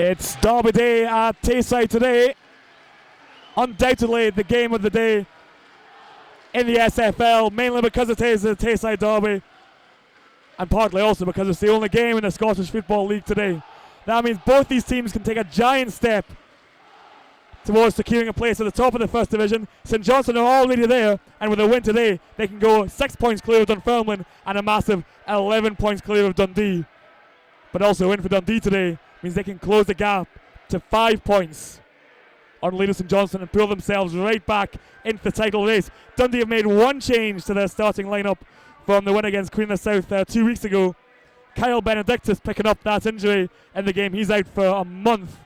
It's Derby Day at Tayside today. Undoubtedly the game of the day in the SFL, mainly because it is the Tayside Derby and partly also because it's the only game in the Scottish Football League today. That means both these teams can take a giant step towards securing a place at the top of the First Division. St Johnstone are already there, and with a win today they can go 6 points clear of Dunfermline and a massive 11 points clear of Dundee. But also a win for Dundee today means they can close the gap to 5 points on leader St Johnstone and pull themselves right back into the title race. Dundee have made one change to their starting lineup from the win against Queen of the South 2 weeks ago. Kyle Benedictus picking up that injury in the game. He's out for a month.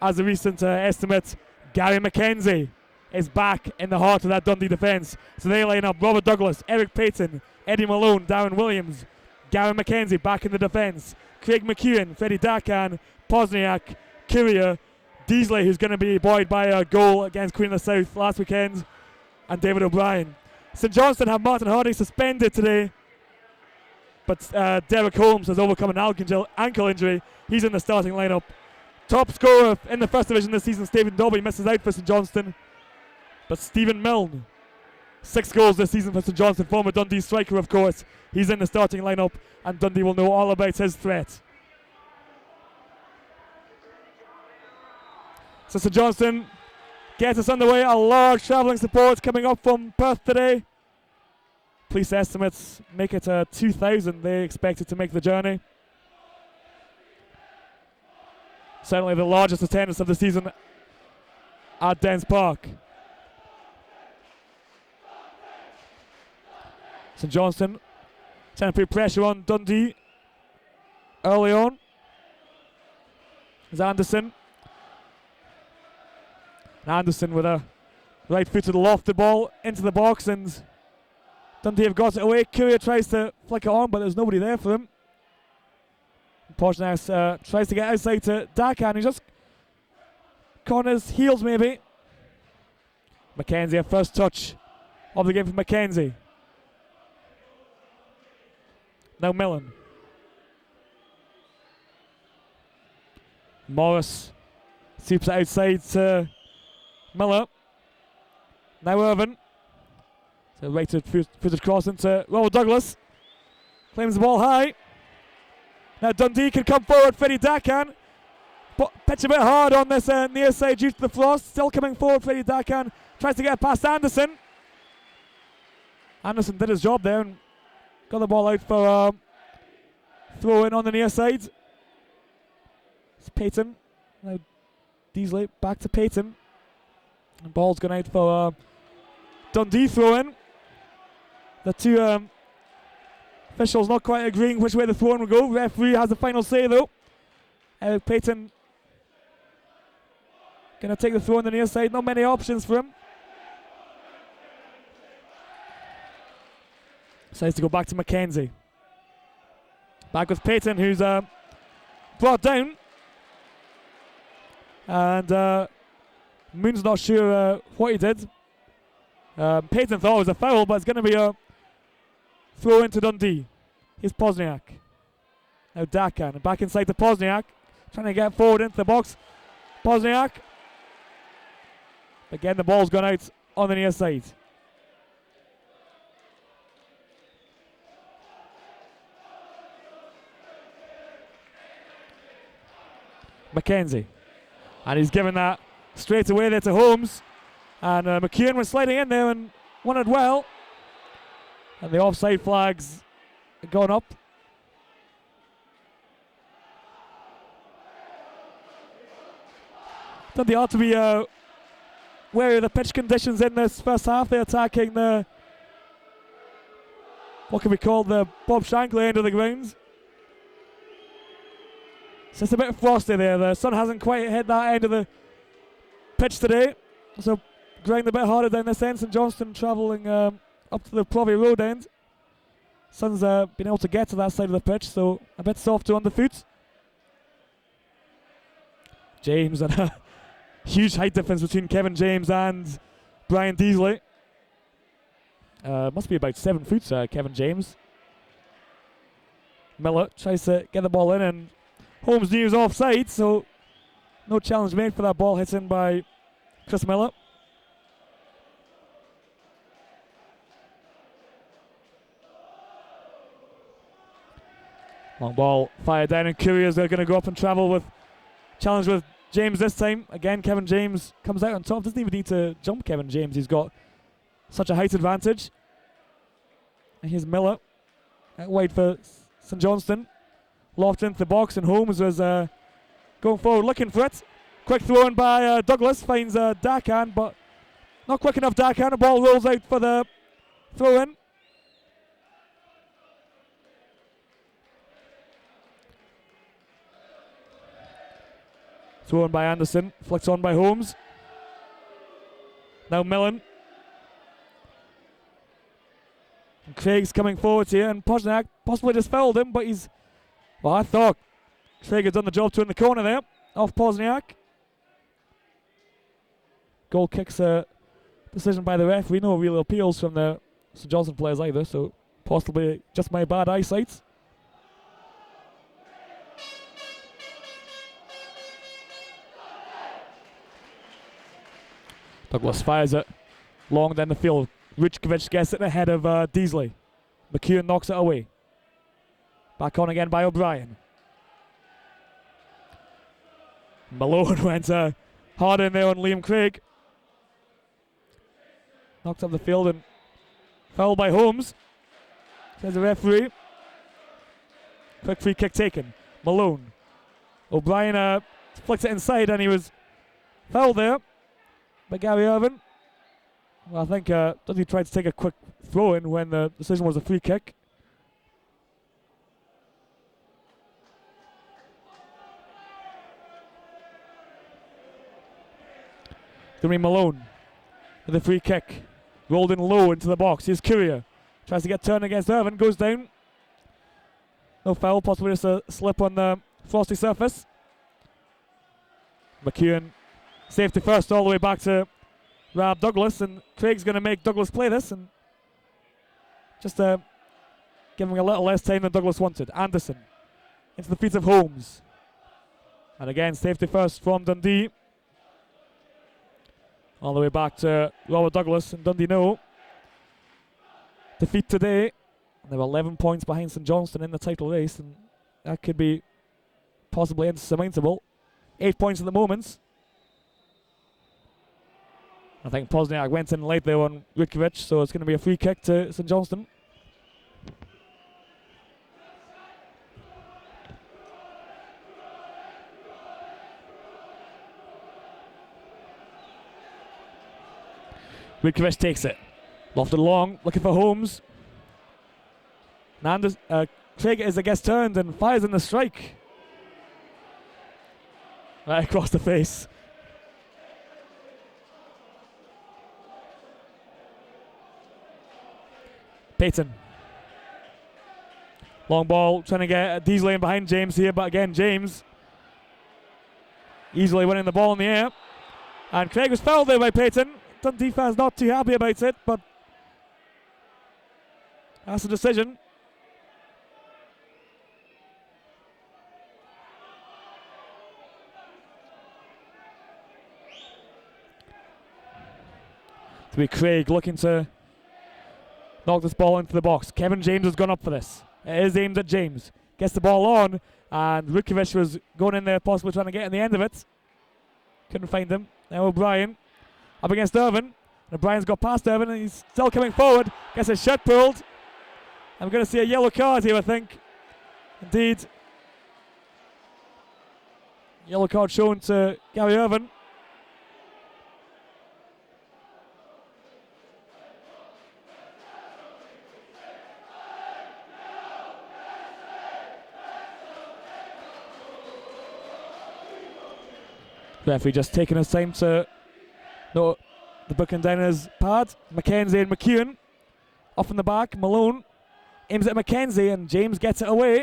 As a recent estimate, Gary McKenzie is back in the heart of that Dundee defence. So they line up Robert Douglas, Eric Payton, Eddie Malone, Darren Williams, Gary McKenzie back in the defence, Craig McEwen, Freddie Dakan, Pozniak, Courier, Deasley, who's going to be buoyed by a goal against Queen of the South last weekend, and David O'Brien. St Johnstone have Martin Hardy suspended today, but Derek Holmes has overcome an ankle injury. He's in the starting lineup. Top scorer in the First Division this season, Stephen Dobby, misses out for St Johnstone. But Stephen Milne, 6 goals this season for St Johnstone, former Dundee striker of course. He's in the starting lineup and Dundee will know all about his threat. So St Johnstone gets us underway. A large travelling support coming up from Perth today. Police estimates make it 2,000 they expected to make the journey. Certainly the largest attendance of the season at Dens Park. St Johnstone trying to put pressure on Dundee early on. There's Anderson. And Anderson with a right footed lofted ball into the box, and Dundee have got it away. Courier tries to flick it on, but there's nobody there for him. Pozniak tries to get outside to Dakan. He just caught his heels maybe. McKenzie, a first touch of the game for McKenzie. Now Millen. Morris sweeps it outside to Miller. Now Irvin. So rated footed cross into Robert Douglas. Claims the ball high. Now Dundee can come forward. Freddie Dakan. But pitch a bit hard on this near side due to the frost. Still coming forward. Freddie Dakan tries to get past Anderson. Anderson did his job there and got the ball out for throw in on the near side. It's Payton. Now Deasley back to Payton. And ball's gone out for Dundee throw in. The two officials not quite agreeing which way the throw in will go. Referee has the final say though. Eric Payton gonna take the throw on the near side. Not many options for him. Decides to go back to McKenzie. Back with Payton, who's brought down. And Moon's not sure what he did. Payton thought it was a foul, but it's going to be a throw into Dundee. Here's Pozniak. Now Dakan, back inside to Pozniak. Trying to get forward into the box. Pozniak. Again, the ball's gone out on the near side. McKenzie. And he's given that straight away there to Holmes. And McEwen was sliding in there and won it well. And the offside flag's gone up. Dundee ought to be wary of the pitch conditions in this first half. They're attacking the, what can we call the Bob Shankly end of the grounds. It's just a bit frosty there. The sun hasn't quite hit that end of the pitch today. So grinding a bit harder down this end. St Johnstone travelling up to the Provy Road end. Sun's been able to get to that side of the pitch, so a bit softer on the foot. James, and a huge height difference between Kevin James and Brian Deasley. Must be about 7 foot, Kevin James. Miller tries to get the ball in, and Holmes knew he was offside, so No challenge made for that ball hit in by Chris Miller. Long ball fired down, and Couriers are going to go up and travel with challenge with James this time. Again, Kevin James comes out on top. Doesn't even need to jump Kevin James. He's got such a height advantage. And here's Miller out wide for St Johnstone. Lofted into the box, and Holmes was going forward looking for it. Quick throw in by Douglas. Finds Darkan, but not quick enough Darkan. The ball rolls out for the throw in. Thrown by Anderson, flicks on by Holmes. Now Millen. And Craig's coming forward here, and Pozniak possibly just fouled him, but he's... Well, I thought Craig had done the job to in the corner there, off Pozniak. Goal kicks a decision by the referee. No real appeals from the St Johnstone players either, so possibly just my bad eyesight. Douglas fires it long down the field. Ruchkovic gets it ahead of Deasley. McEwen knocks it away. Back on again by O'Brien. Malone went hard in there on Liam Craig. Knocked up the field and fouled by Holmes. Says the referee. Quick free kick taken. Malone. O'Brien flicks it inside, and he was fouled there by Gary Irvin. Well, I think Dundee tried to take a quick throw in when the decision was a free kick. It's going to be Malone with a free kick. Rolled in low into the box. Here's Courier. Tries to get turned against Irvin. Goes down. No foul. Possibly just a slip on the frosty surface. McEwen safety first all the way back to Rob Douglas, and Craig's going to make Douglas play this and just giving a little less time than Douglas wanted. Anderson into the feet of Holmes, and again safety first from Dundee all the way back to Robert Douglas, and Dundee know defeat today. They were 11 points behind St Johnstone in the title race, and that could be possibly insurmountable. 8 points at the moment. I think Pozniak went in late there on Ruchkovic, so it's going to be a free kick to St Johnstone. Ruchkovic takes it. Lofted long, looking for Holmes. Craig is, I guess, turned and fires in the strike. Right across the face. Payton. Long ball, trying to get Deasley in behind James here, but again, James easily winning the ball in the air. And Craig was fouled there by Payton. Dundee fans not too happy about it, but that's the decision. To be Craig looking to knock this ball into the box. Kevin James has gone up for this. It is aimed at James. Gets the ball on, and Ruchkovic was going in there, possibly trying to get in the end of it. Couldn't find him. Now O'Brien up against Irvin. And O'Brien's got past Irvin, and he's still coming forward. Gets his shirt pulled. I'm going to see a yellow card here, I think. Indeed. Yellow card shown to Gary Irvin. Referee just taking his time to note the booking down his pad. Mackenzie and McEwen off in the back. Malone aims at Mackenzie, and James gets it away.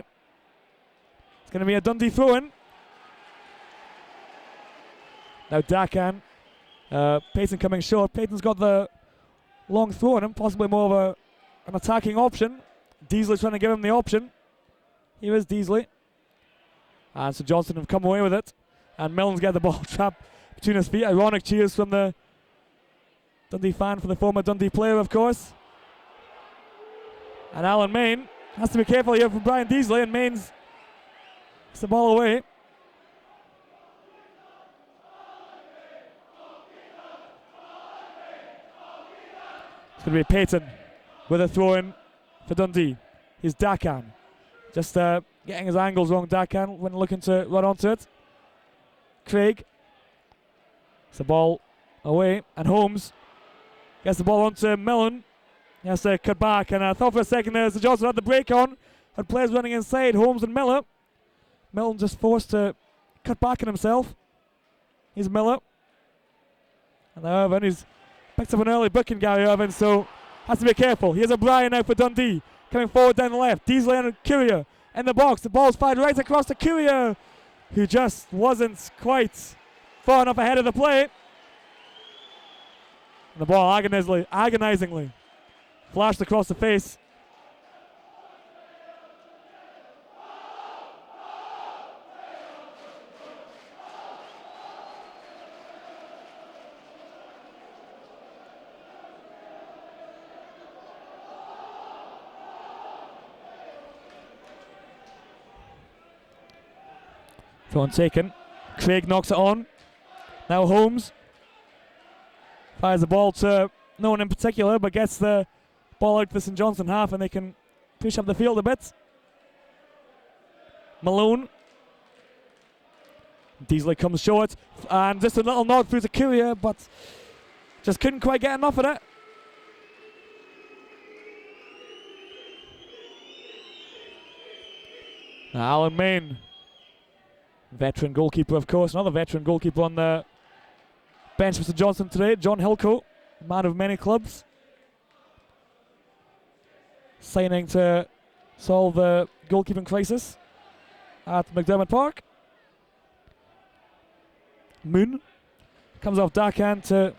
It's going to be a Dundee throw-in. Now Darkan. Payton coming short. Payton's got the long throw on him, possibly more of an attacking option. Deasley trying to give him the option. Here is Deasley. And so Johnstone have come away with it. And Milne's got the ball trapped between his feet. Ironic cheers from the Dundee fan for the former Dundee player, of course. And Alan Main has to be careful here from Brian Deasley, and Main's gets the ball away. It's going to be Payton with a throw in for Dundee. Here's Dakan. Just getting his angles wrong, Dakan, when looking to run onto it. Craig gets the ball away, and Holmes gets the ball onto Milne. He has to cut back, and I thought for a second there St Johnstone had the break on, had players running inside, Holmes and Miller. Milne just forced to cut back on himself. Here's Miller. And Irvin, who's picked up an early booking, Gary Irvin, so has to be careful. Here's O'Brien now for Dundee, coming forward down the left. Deasley and Courier in the box. The ball's fired right across to Courier, who just wasn't quite far enough ahead of the play. And the ball agonizingly flashed across the face. Throw taken. Craig knocks it on. Now Holmes fires the ball to no one in particular, but gets the ball out to the St Johnstone half, and they can push up the field a bit. Malone. Deasley comes short, and just a little nod through to Courier, but just couldn't quite get enough of it. Now Alan Main, veteran goalkeeper, of course. Another veteran goalkeeper on the bench for St Johnstone today, John Hilco, man of many clubs, signing to solve the goalkeeping crisis at McDermott Park. Moon comes off Dakan to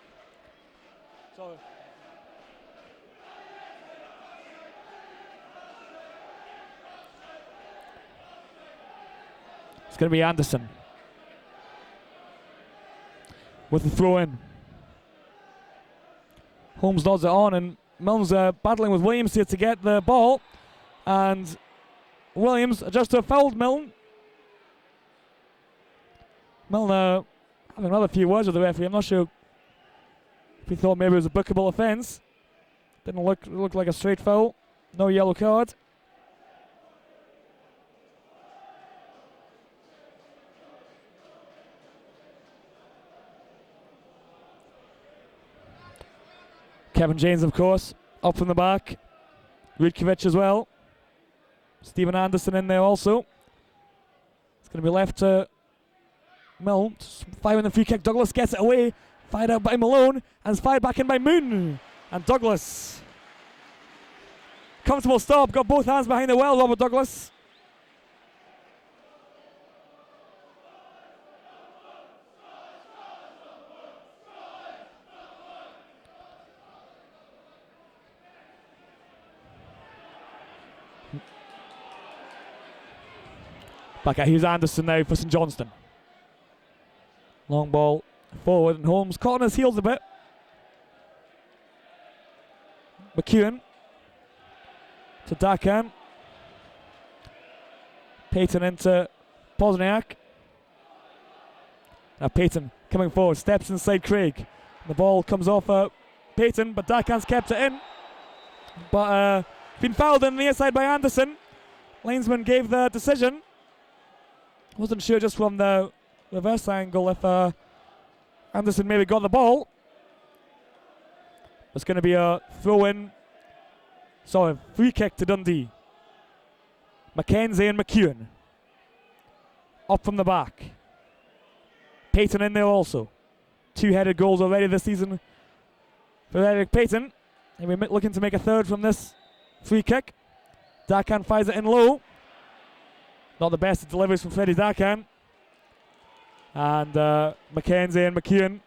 it's going to be Anderson with the throw in. Holmes nods it on, and Milne's battling with Williams here to get the ball, and Williams just fouled Milne. Milne having another few words with the referee. I'm not sure if he thought maybe it was a bookable offence. Didn't look like a straight foul. No yellow card. Kevin James, of course, up from the back. Rudkovic as well. Stephen Anderson in there also. It's going to be left to Milne. Firing the free kick. Douglas gets it away. Fired out by Malone. And it's fired back in by Moon. And Douglas. Comfortable stop. Got both hands behind the well, Robert Douglas. Back at Hughes Anderson now for St Johnstone. Long ball forward, and Holmes caught on his heels a bit. McEwen to Dakan. Payton into Pozniak. Now Payton coming forward, steps inside Craig. The ball comes off Payton, but Dakan's kept it in. But been fouled in the inside by Anderson. Linesman gave the decision. Wasn't sure just from the reverse angle if Anderson maybe got the ball. It's going to be a throw-in. Sorry, free kick to Dundee. Mackenzie and McEwen. Up from the back. Payton in there also. 2-headed goals already this season for Eric Payton. And we're looking to make a third from this free kick. Dakan fires it in low. Not the best of deliveries from Freddie Dakan. And Mackenzie and McEwen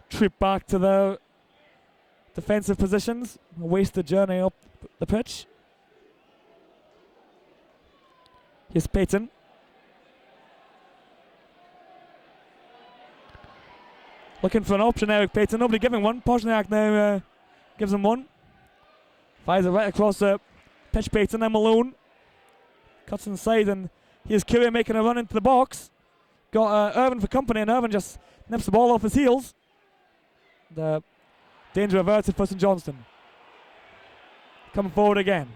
trip back to the defensive positions. A wasted journey up the pitch. Here's Payton. Looking for an option, Eric Payton. Nobody giving one. Pozniak now gives him one. Fires it right across the pitch. Payton, then Malone. Cuts inside, and here's Courier making a run into the box. Got Irvin for company, and Irvin just nips the ball off his heels. The danger averted for St Johnstone. Coming forward again.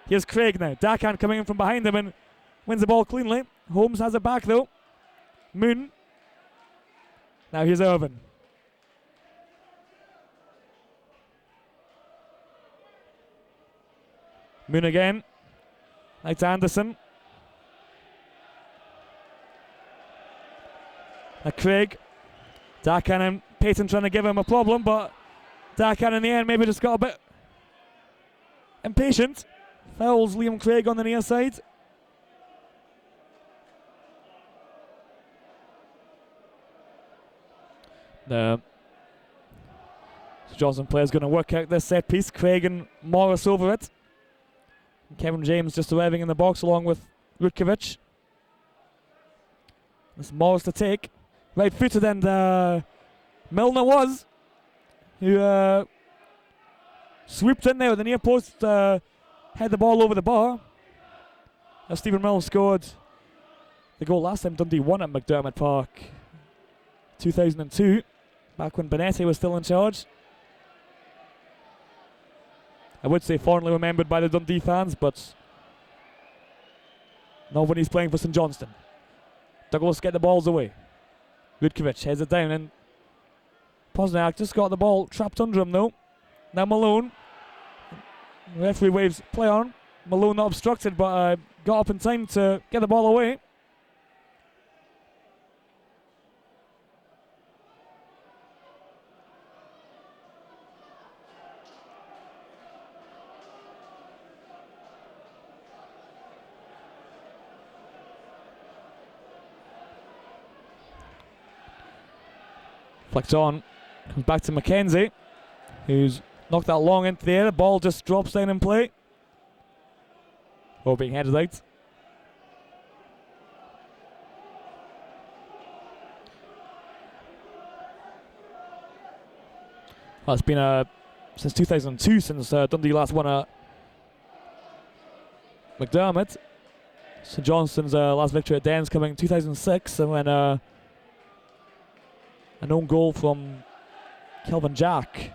Here's Craig now. Darkhand coming in from behind him and wins the ball cleanly. Holmes has it back though. Moon. Now here's Irvin. Moon again. Now to Anderson. Now Craig. Darkhand and Payton trying to give him a problem, but Darkhand in the end maybe just got a bit impatient. Fouls Liam Craig on the near side. The Johnstone player's going to work out this set piece. Craig and Morris over it. And Kevin James just arriving in the box along with Rutkiewicz. This Morris to take. Right footed, and Milner was, who swooped in there with the near post, had the ball over the bar. As Stephen Milner scored the goal last time Dundee won at McDermott Park, 2002, back when Benetti was still in charge. I would say fondly remembered by the Dundee fans, but not when he's playing for St Johnstone. Douglas get the balls away. Rutkiewicz heads it down, and Pozniak just got the ball trapped under him though. Now Malone. The referee waves play on. Malone not obstructed, but got up in time to get the ball away. Flicks on, comes back to Mackenzie, who's knocked that long into the air. The ball just drops down in play. Or being headed out. Well, it's been since 2002 since Dundee last won at McDermott. St Johnstone's last victory at Dens coming in 2006, and when an own goal from Kelvin Jack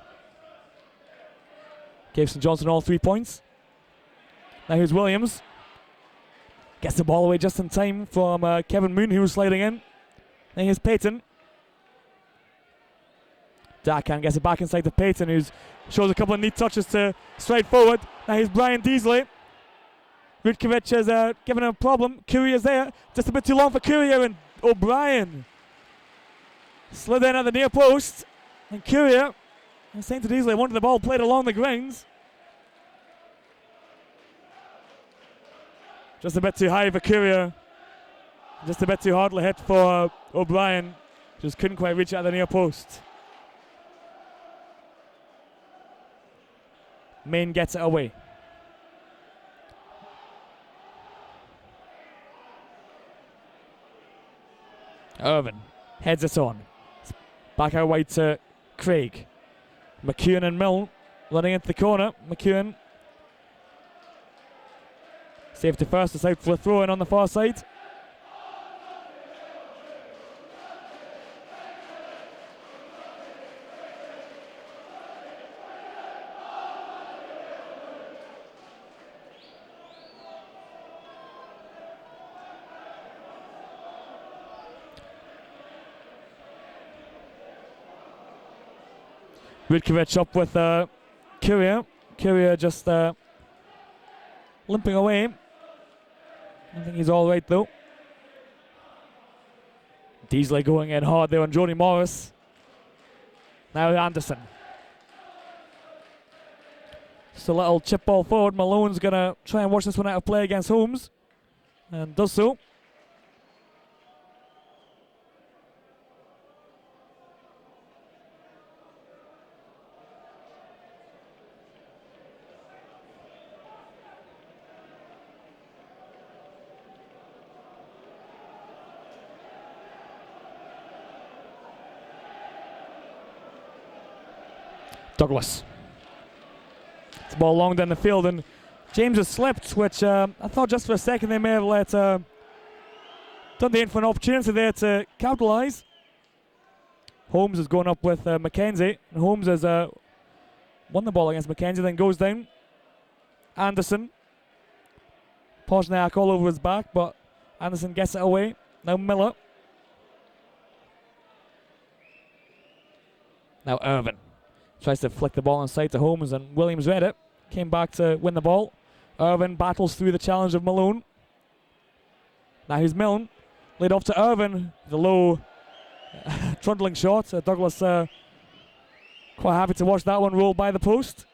gave St Johnstone all 3 points. Now here's Williams. Gets the ball away just in time from Kevin Moon, who was sliding in. Now here's Payton. Darkhand gets it back inside to Payton, who shows a couple of neat touches to stride forward. Now here's Brian Deasley. Rutkiewicz is giving him a problem. Courier's there. Just a bit too long for Courier, and O'Brien slid in at the near post, and Courier and St. Deasley wanted the ball played along the grounds. Just a bit too high for Courier. Just a bit too hardly hit for O'Brien. Just couldn't quite reach it at the near post. Main gets it away. Irvin heads it on. Back out wide to Craig. McEwen and Milne running into the corner. McEwen. Safety first, it's out for a throw in on the far side. Rutkiewicz up with Courier. Courier just limping away. I think he's all right though. Deasley going in hard there on Jody Morris. Now Anderson. Just a little chip ball forward. Malone's going to try and watch this one out of play against Holmes. And does so. Douglas. It's the ball long down the field, and James has slipped, which I thought just for a second they may have let Dundee in for an opportunity there to capitalise. Holmes is going up with Mackenzie, and Holmes has won the ball against Mackenzie, then goes down. Anderson. Pozniak all over his back, but Anderson gets it away. Now Miller. Now Irvin tries to flick the ball inside to Holmes, and Williams read it. Came back to win the ball. Irvin battles through the challenge of Malone. Now here's Milne. Laid off to Irvin. The low trundling shot. Douglas quite happy to watch that one roll by the post.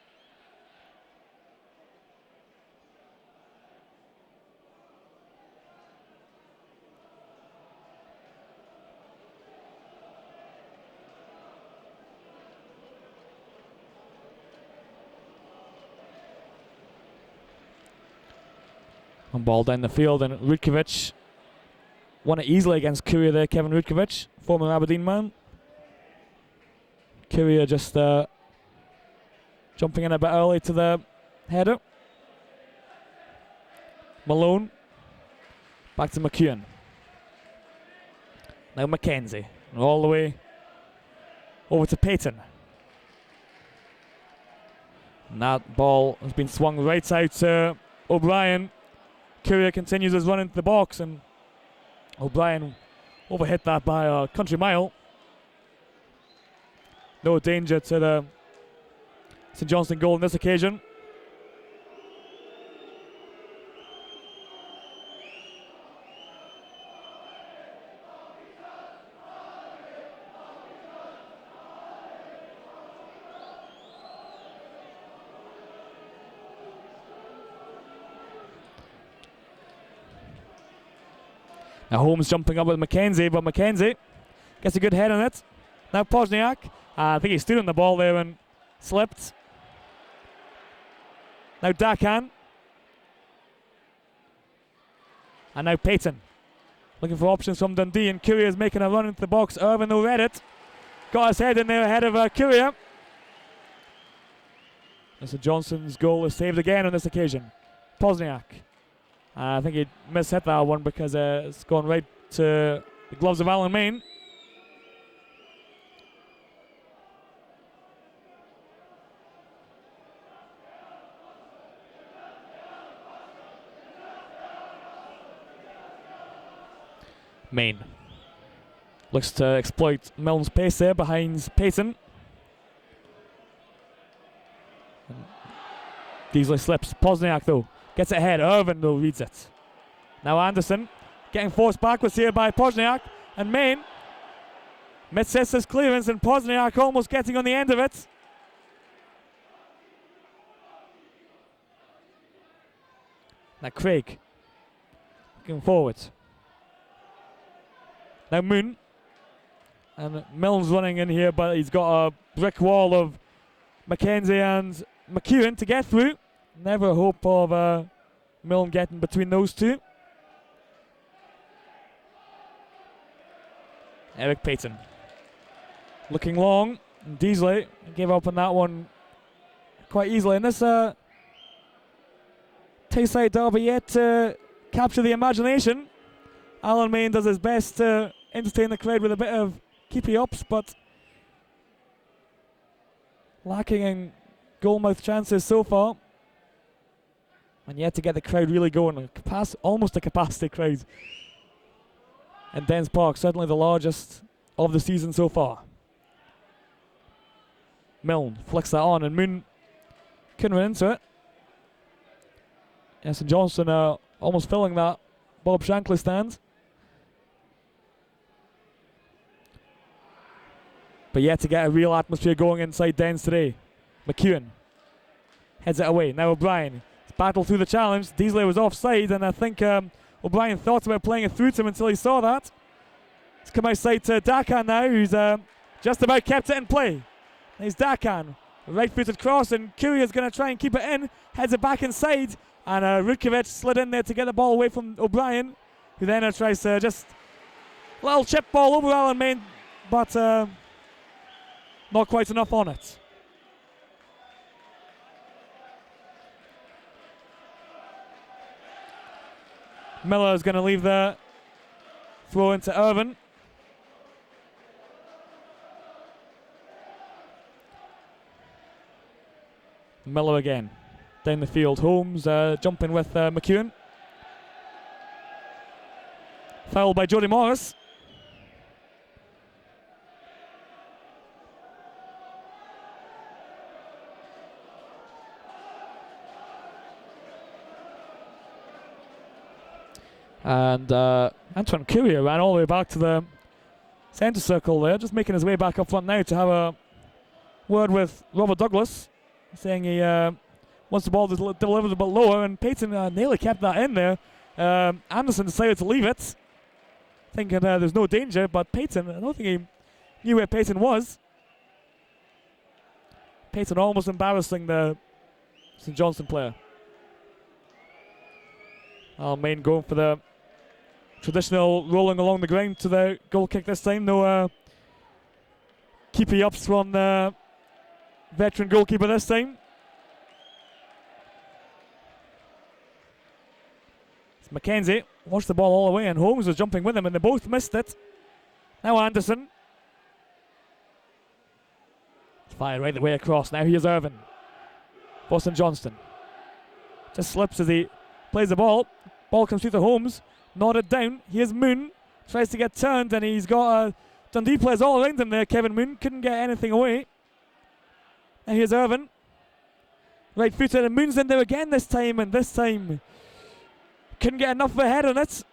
One ball down the field, and Rutkiewicz won it easily against Courier there. Kevin Rutkiewicz, former Aberdeen man. Courier just jumping in a bit early to the header. Malone. Back to McEwen. Now Mackenzie. All the way over to Payton. And that ball has been swung right out to O'Brien. Courier continues his run into the box, and O'Brien overhit that by a country mile. No danger to the St Johnstone goal on this occasion. Now Holmes jumping up with Mackenzie, but Mackenzie gets a good head on it. Now Pozniak. I think he stood on the ball there and slipped. Now Dakan. And now Payton. Looking for options from Dundee, and Courier is making a run into the box. Irvin who read it. Got his head in there ahead of Courier. Mr. Johnson's goal is saved again on this occasion. Pozniak. I think he mishit that one because it's gone right to the gloves of Alan Main. Main looks to exploit Milne's pace there behind Payton. Easily slips. Pozniak though gets it ahead. Irvin though reads it. Now Anderson getting forced backwards here by Pozniak, and Main misses his clearance, and Pozniak almost getting on the end of it. Now Craig looking forward. Now Moon, and Milne's running in here, but he's got a brick wall of Mackenzie and McEwen to get through. Never hope of Milne getting between those two. Eric Payton looking long, and Deasley gave up on that one quite easily. And this Tayside derby yet to capture the imagination. Alan Main does his best to entertain the crowd with a bit of keepy ups, but lacking in goalmouth chances so far. And yet to get the crowd really going. Almost a capacity crowd in Dens Park, certainly the largest of the season so far. Milne flicks that on, and Moon couldn't run into it. Yes, and Johnstone almost filling that Bob Shankly stand. But yet to get a real atmosphere going inside Dens today. McEwen heads it away. Now O'Brien. Battle through the challenge. Deasley was offside, and I think O'Brien thought about playing it through to him until he saw that. It's come outside to Dakan now, who's just about kept it in play. Here's Dakan. Right-footed cross, and Courier's going to try and keep it in. Heads it back inside, and Rutkiewicz slid in there to get the ball away from O'Brien, who then tries to just little chip ball over Alan Main, but not quite enough on it. Miller is going to leave the throw into Irvin. Miller again. Down the field. Holmes jumping with McEwen. Foul by Jody Morris. And Antoine Courier ran all the way back to the centre circle there, just making his way back up front now to have a word with Robert Douglas, saying he wants the ball delivered a bit lower, and Payton nearly kept that in there. Anderson decided to leave it, thinking there's no danger, but Payton, I don't think he knew where Payton was. Payton almost embarrassing the St. Johnstone player. Main going for the traditional rolling along the ground to the goal kick this time. No keepy ups from the veteran goalkeeper this time. It's Mackenzie. Watched the ball all the way, and Holmes was jumping with him, and they both missed it. Now Anderson. It's fired right the way across. Now here's Irvin. For St. Johnstone. Just slips as he plays the ball. Ball comes through to Holmes. Nodded down. Here's Moon. Tries to get turned, and he's got Dundee players all around him there. Kevin Moon couldn't get anything away. And here's Irvin. Right footed, and Moon's in there again this time, and this time couldn't get enough of a head on it.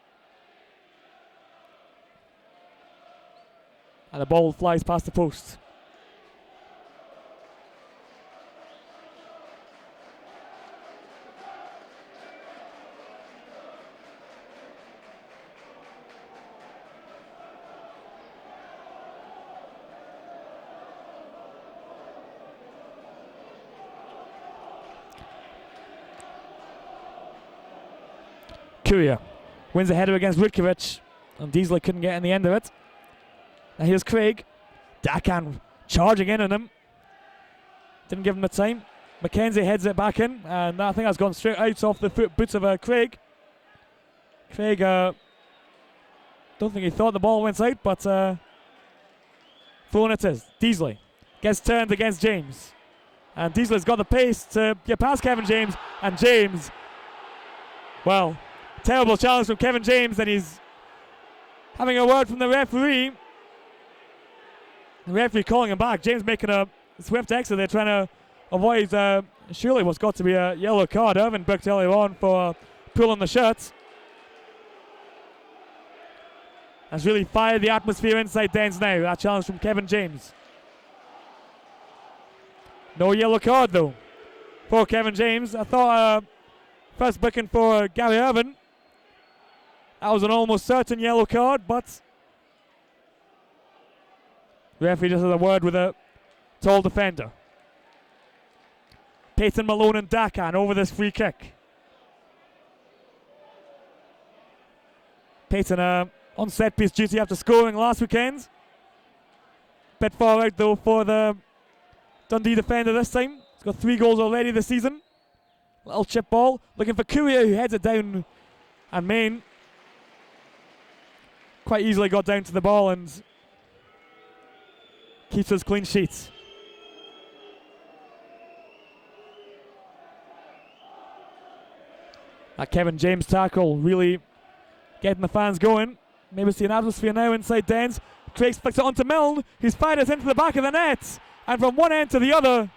And the ball flies past the post. Courier wins the header against Rutkiewicz, and Diesel couldn't get in the end of it. Now here's Craig. Dakan charging in on him. Didn't give him the time. Mackenzie heads it back in, and I think that's gone straight out off the boots of Craig. Craig, don't think he thought the ball went out, but thrown it is. Deasley gets turned against James, and Deasley's got the pace to get past Kevin James, and James, well, terrible challenge from Kevin James, and he's having a word from the referee. The referee calling him back. James making a swift exit there, trying to avoid surely what's got to be a yellow card. Irvin booked earlier on for pulling the shirt. That's really fired the atmosphere inside Dens now. That challenge from Kevin James. No yellow card though for Kevin James. I thought first booking for Gary Irvin. That was an almost certain yellow card, but the referee just has a word with a tall defender. Payton, Malone and Dakan over this free kick. Payton on set piece duty after scoring last weekend. Bit far out though for the Dundee defender this time. He's got 3 goals already this season. Little chip ball, looking for Courier, who heads it down, and Main quite easily got down to the ball and keeps his clean sheet. That Kevin James tackle really getting the fans going. Maybe see an atmosphere now inside Dens. Craig flicks it onto Milne, who's fired it into the back of the net, and from one end to the other,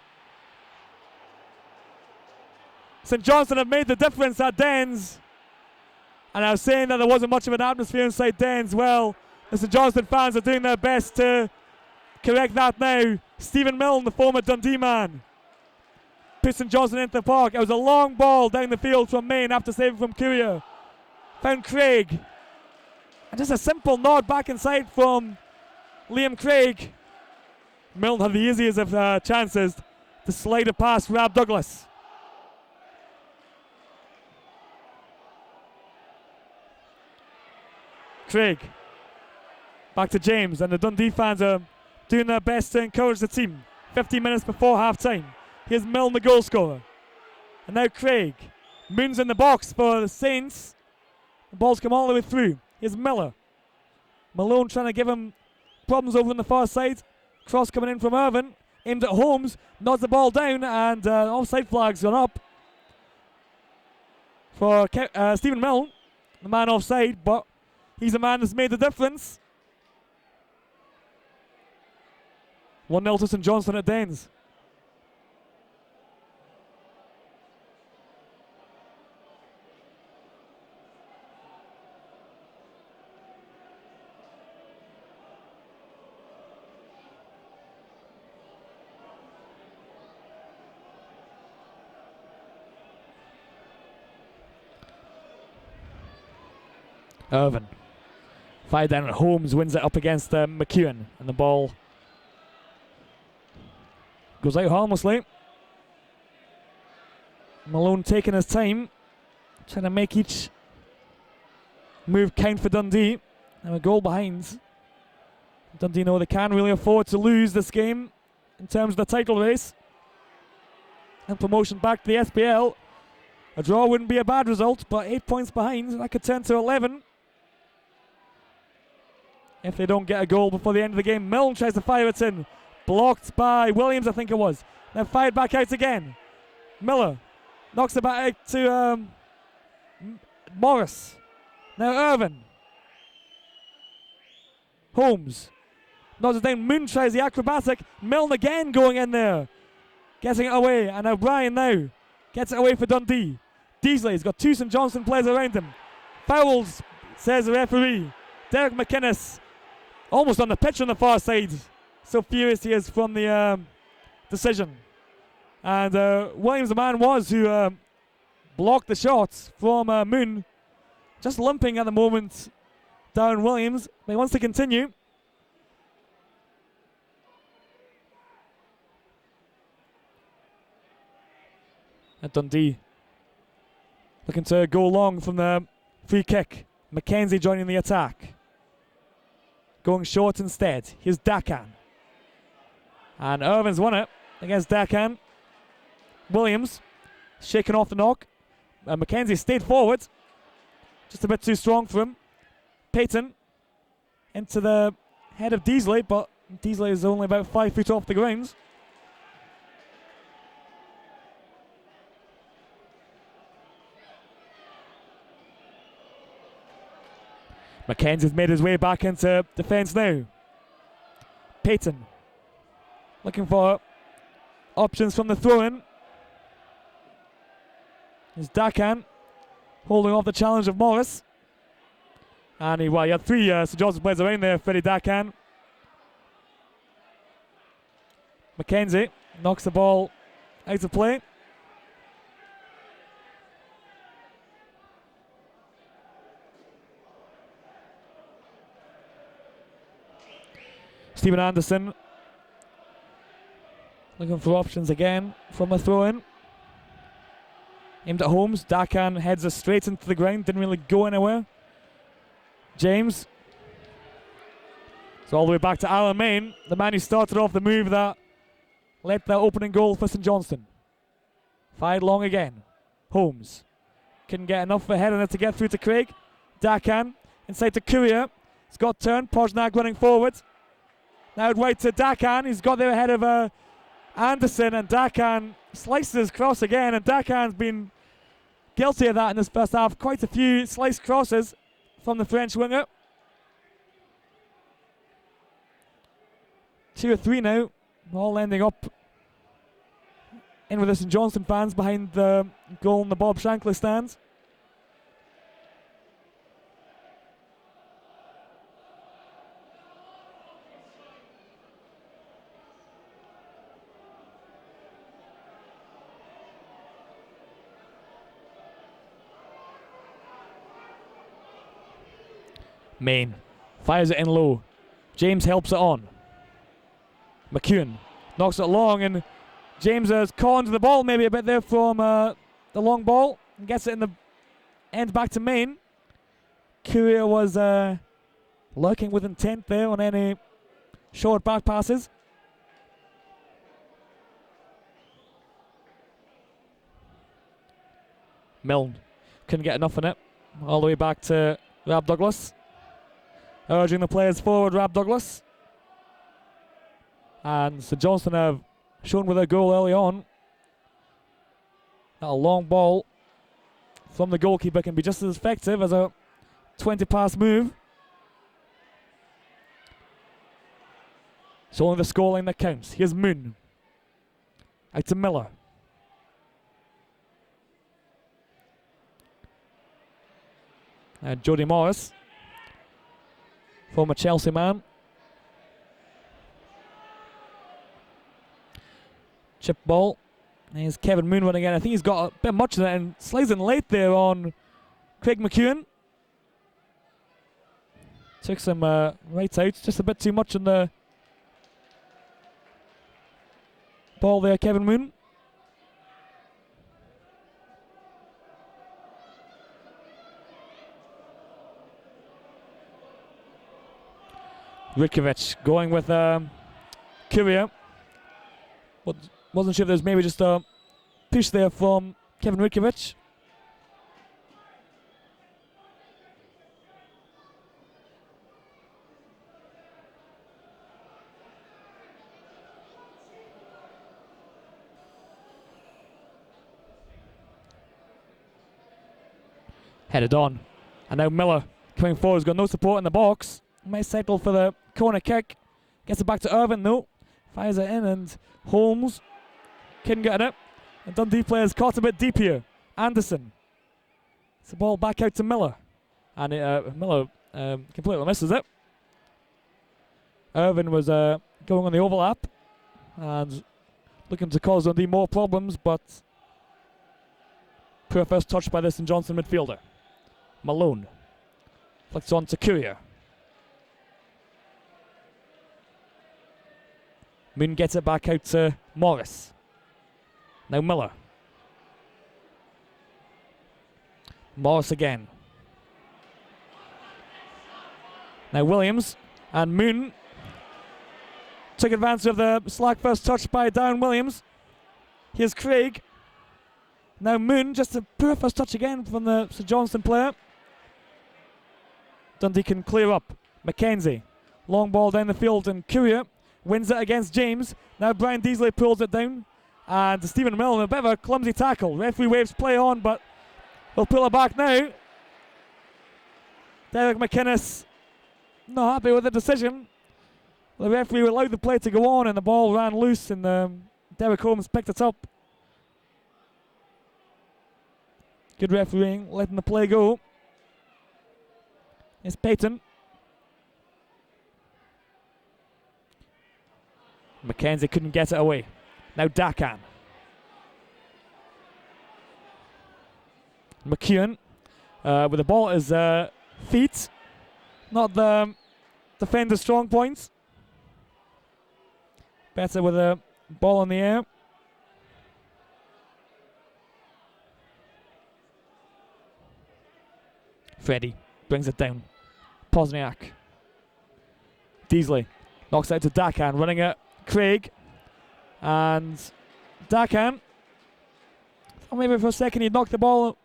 St. Johnstone have made the difference at Dens. And I was saying that there wasn't much of an atmosphere inside Dens. Well, the St. Johnstone fans are doing their best to correct that now. Stephen Milne, the former Dundee man, puts St. Johnstone into the park. It was a long ball down the field from Main after saving from Courier. Found Craig. And just a simple nod back inside from Liam Craig. Milne had the easiest of chances to slide it past Rab Douglas. Craig. Back to James, and the Dundee fans are doing their best to encourage the team. 15 minutes before half time. Here's Milne, the goal scorer. And now Craig. Moon's in the box for the Saints. The ball's come all the way through. Here's Miller. Malone trying to give him problems over on the far side. Cross coming in from Irvin. Aimed at Holmes. Nods the ball down, and offside flag's gone up for Stephen Milne, the man offside, but he's the man that's made the difference. 1-0 to St Johnstone at Danes. Irvin. Fired down at Holmes, wins it up against McEwen, and the ball goes out harmlessly. Malone taking his time, trying to make each move count for Dundee. And a goal behind. Dundee know they can't really afford to lose this game in terms of the title race and promotion back to the SPL. A draw wouldn't be a bad result, but 8 points behind, that could turn to 11 if they don't get a goal before the end of the game. Milne tries to fire it in. Blocked by Williams, I think it was. Then fired back out again. Miller knocks it back out to Morris. Now Irvin. Holmes nods it down. Moon tries the acrobatic. Milne again going in there. Getting it away. And O'Brien now gets it away for Dundee. Deasley's got two St Johnstone players around him. Fouls, says the referee. Derek McInnes almost on the pitch on the far side. So furious he is from the decision. And Williams, the man was who blocked the shots from Moon. Just limping at the moment, Darren Williams. But he wants to continue. At Dundee, looking to go long from the free kick. Mackenzie joining the attack. Going short instead. Here's Dakan. And Irvin's won it against Dakan. Williams shaking off the knock. Mackenzie stayed forward. Just a bit too strong for him. Payton into the head of Deasley, but Deasley is only about 5 feet off the ground. Mackenzie's made his way back into defence now. Payton looking for options from the throw-in. There's Dakan holding off the challenge of Morris. And he had three St Johnstone players around there. Freddie Dakan. Mackenzie knocks the ball out of play. Stephen Anderson looking for options again from a throw-in. Aimed at Holmes. Dakan heads us straight into the ground. Didn't really go anywhere. James. So all the way back to Alan Main, the man who started off the move that led the opening goal for St Johnstone. Fired long again. Holmes. Couldn't get enough ahead on it to get through to Craig. Dakan inside to Courier. It's got turned. Poznak running forward. Now right to Dakan. He's got there ahead of Anderson, and Dakan slices cross again, and Dakan's been guilty of that in this first half. Quite a few sliced crosses from the French winger. 2 or 3 now, all ending up in with the St Johnstone fans behind the goal in the Bob Shankly stands. Main fires it in low. James helps it on. McEwen knocks it long, and James has conned the ball maybe a bit there from the long ball and gets it in the end back to Main. Courier was lurking with intent there on any short back passes. Milne couldn't get enough on it. All the way back to Rab Douglas. Urging the players forward, Rab Douglas. And St Johnstone have shown with a goal early on that a long ball from the goalkeeper can be just as effective as a 20-pass move. It's only the scoreline that counts. Here's Moon. Out to Miller. And Jody Morris, former Chelsea man. Chip ball. Here's Kevin Moon running in. I think he's got a bit much of that and slides in late there on Craig McEwen. Took some right out, just a bit too much on the ball there, Kevin Moon. Ritkovic going with Courier. Wasn't sure if there was maybe just a push there from Kevin Ritkovic. Headed on. And now Miller coming forward. He's got no support in the box. Might settle for the corner kick. Gets it back to Irvin though. Fires it in and Holmes couldn't get it. And Dundee players caught a bit deep here. Anderson. It's the ball back out to Miller. And Miller completely misses it. Irvin was going on the overlap and looking to cause Dundee more problems, but poor first touch by the St Johnstone midfielder. Malone flicks on to Courier. Moon gets it back out to Morris. Now Miller. Morris again. Now Williams and Moon took advantage of the slack first touch by Darren Williams. Here's Craig. Now Moon, just a poor first touch again from the St Johnstone player. Dundee can clear up. Mackenzie. Long ball down the field and Courier wins it against James. Now Brian Deasley pulls it down. And Stephen Milne, a bit of a clumsy tackle. Referee waves play on, but he'll pull it back now. Derek McInnes not happy with the decision. The referee allowed the play to go on and the ball ran loose and Derek Holmes picked it up. Good refereeing, letting the play go. It's Payton. Mackenzie couldn't get it away. Now Dakan. McEwen with the ball at his feet. Not the defender's strong points. Better with the ball in the air. Freddie brings it down. Pozniak. Deasley knocks out to Dakan, running at Craig. And Dakan, or maybe for a second he knocked the ball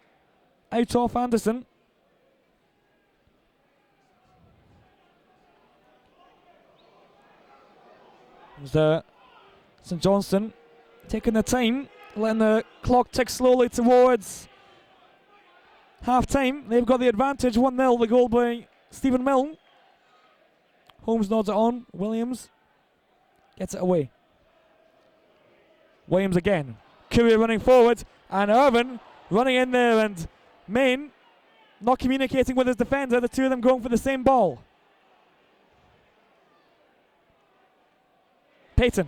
out off Anderson. There's St Johnstone taking their time, letting the clock tick slowly towards half time. They've got the advantage, 1-0, the goal by Stephen Milne. Holmes nods it on. Williams gets it away. Williams again. Courier running forward. And Irvin running in there. And Main not communicating with his defender. The two of them going for the same ball. Payton.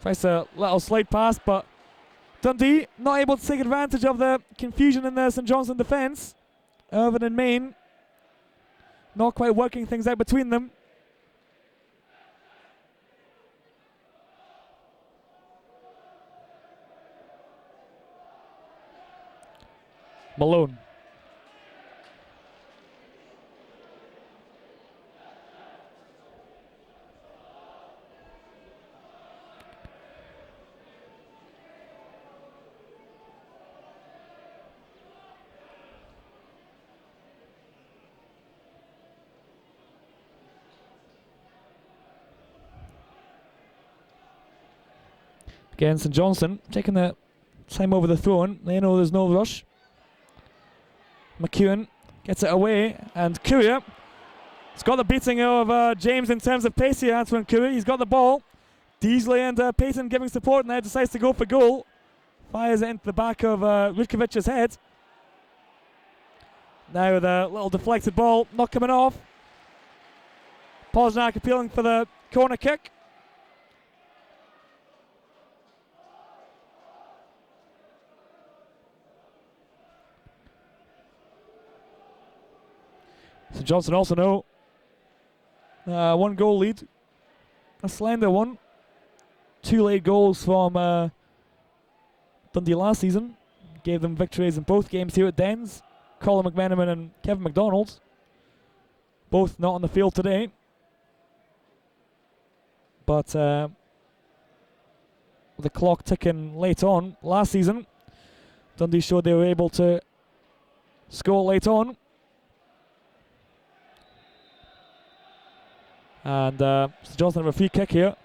Tries a little slide pass, but Dundee not able to take advantage of the confusion in the St Johnstone defence. Irvin and Main not quite working things out between them. Malone. Again, St Johnstone taking the time over the throw-in. They know there's no rush. McEwen gets it away, and Courier has got the beating of James in terms of pace here. Antoine Courier, he's got the ball. Deasley and Payton giving support, and there decides to go for goal. Fires it into the back of Rutkovic's head. Now the little deflected ball not coming off. Pozniak appealing for the corner kick. St Johnstone also know one goal lead, a slender one. 2 late goals from Dundee last season gave them victories in both games here at Dens. Colin McMenamin and Kevin McDonald, both not on the field today. But with the clock ticking late on last season, Dundee showed they were able to score late on. And St Johnstone have a free kick here.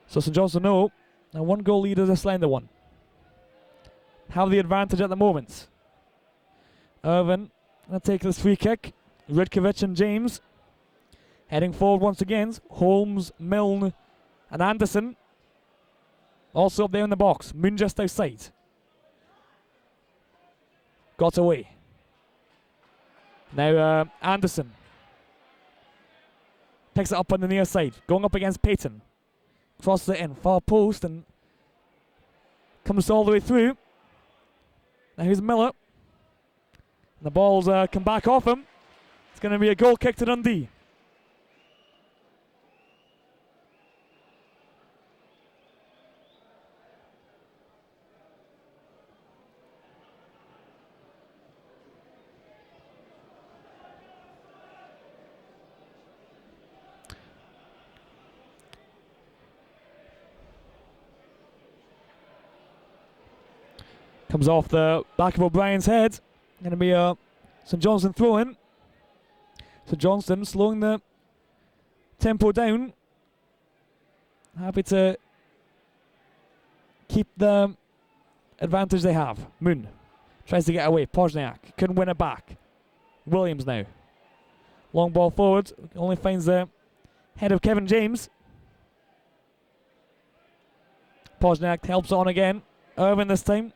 So St Johnstone know a 1 goal lead is a slender one. Have the advantage at the moment. Irvin going to take this free kick. Rutkovic and James heading forward once again. Holmes, Milne and Anderson also up there in the box. Moon just outside. Got away. Now Anderson picks it up on the near side, going up against Payton. Crosses it in, far post, and comes all the way through. Now here's Miller. And the ball's come back off him. It's going to be a goal kick to Dundee. Comes off the back of O'Brien's head. Going to be a St Johnstone throw-in. St Johnstone slowing the tempo down. Happy to keep the advantage they have. Moon tries to get away. Pozniak couldn't win it back. Williams now. Long ball forward. Only finds the head of Kevin James. Pozniak helps it on again. Irvin this time.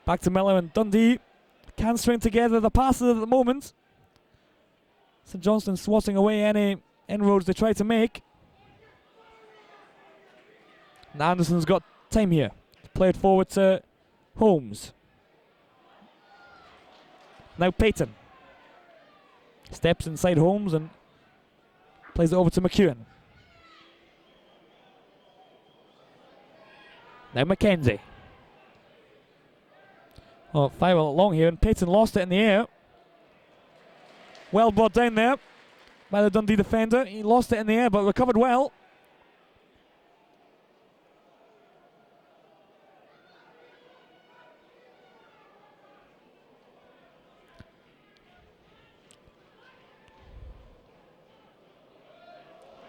Back to Miller, and Dundee can string together the passes at the moment. St Johnstone swatting away any inroads they try to make. And Anderson's got time here. Play it forward to Holmes. Now Payton steps inside Holmes and plays it over to McEwen. Now Mackenzie. Oh, fire along here, and Payton lost it in the air. Well brought down there by the Dundee defender. He lost it in the air, but recovered well.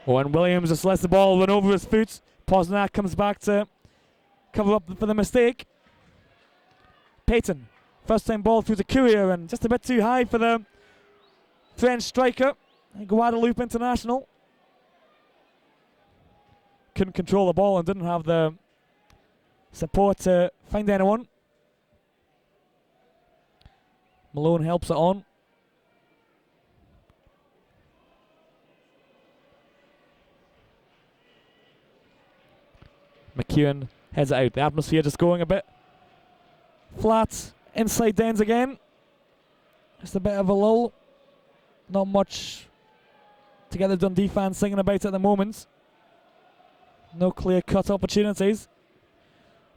Oh, and Williams just lets the ball run over his foot. Pozniak comes back to cover up for the mistake. Payton, first time ball through to Courier, and just a bit too high for the French striker. Guadeloupe international. Couldn't control the ball and didn't have the support to find anyone. Malone helps it on. McEwen heads it out. The atmosphere just going a bit flat inside Dens again. Just a bit of a lull. Not much to get the Dundee fans singing about at the moment. No clear-cut opportunities.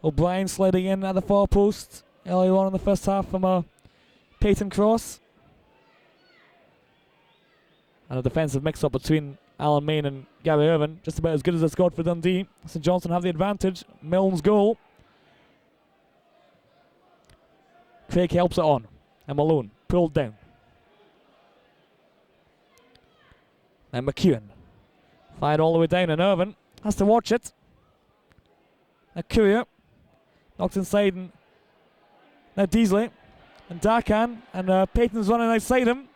O'Brien sliding in at the far post earlier on in the first half from a Payton cross. And a defensive mix-up between Alan Main and Gary Irvin. Just about as good as it's got for Dundee. St Johnstone have the advantage. Milne's goal. Craig helps it on. And Malone pulled down. And McEwen fired all the way down, and Irvin has to watch it. Now Courier knocks inside, and now Deasley and Darkan, and Payton's running outside him.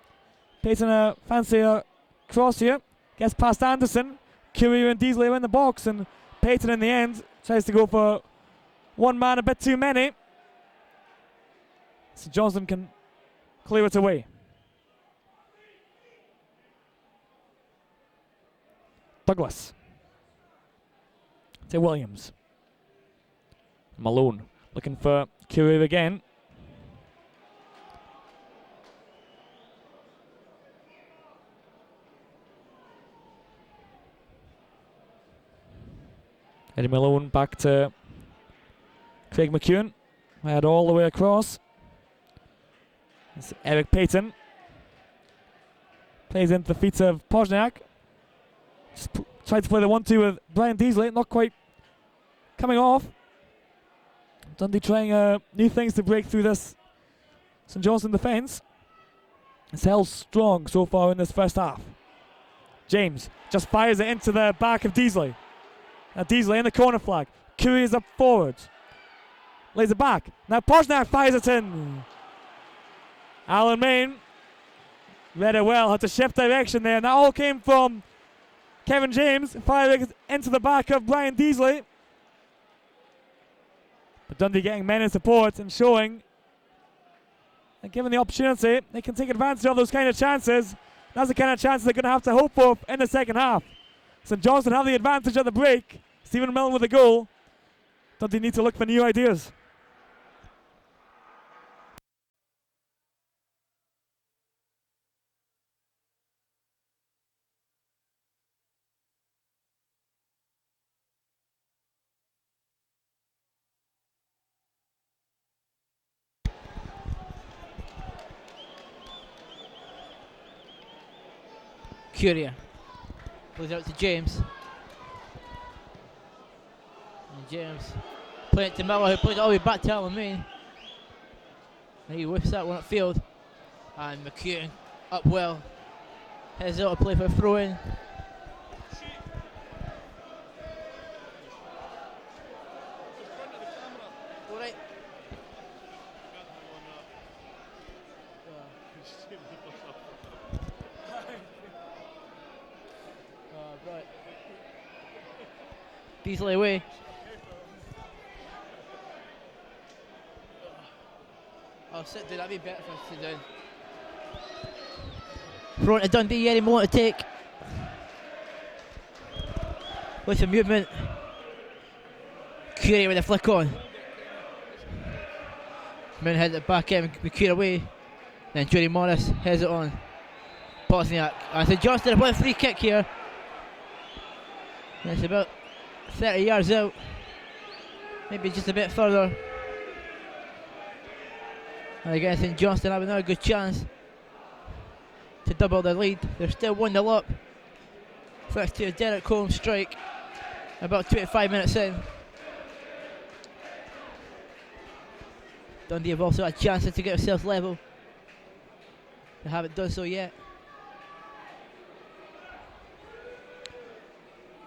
Payton fancy a cross here, gets past Anderson. Courier and Deasley are in the box, and Payton in the end tries to go for one man a bit too many. So Johnstone can clear it away. Douglas to Williams. Malone looking for Courier again. Eddie Malone back to Craig McEwen. Head all the way across. It's Eric Payton. Plays into the feet of Pozniak. Tried to play the 1-2 with Brian Deasley. Not quite coming off. Dundee trying new things to break through this St Johnstone defence. It's held strong so far in this first half. James just fires it into the back of Deasley. Now Deasley in the corner flag. Courier's up forward. Lays it back. Now Pozniak fires it in. Alan Main read it well. Had to shift direction there. And that all came from Kevin James firing it into the back of Brian Deasley. But Dundee getting men in support and showing that given the opportunity, they can take advantage of those kind of chances. That's the kind of chances they're going to have to hope for in the second half. St Johnstone have the advantage at the break. Stephen Milne with a goal. Dundee need to look for new ideas. Courier plays out to James. And James playing it to Miller, who plays it all the way back to Alan Main. And he whips that one upfield. And McEwen up well. Heads out to play for a throw in. Alright. Right. Deasley away. I'll sit down, that'd be better if I sit down. Front to Dundee, Eddie Malone to take. With some movement. Courier with a flick on. Moon heads it back in, McEwen away. Then Jody Morris heads it on. Bosniak. And so Johnstone with a free kick here. And it's about 30 yards out. Maybe just a bit further. And again, St Johnstone have another good chance to double their lead. They're still 1-0 up. Thanks to a Derek Holmes strike about 25 minutes in. Dundee have also had chances to get themselves level. They haven't done so yet.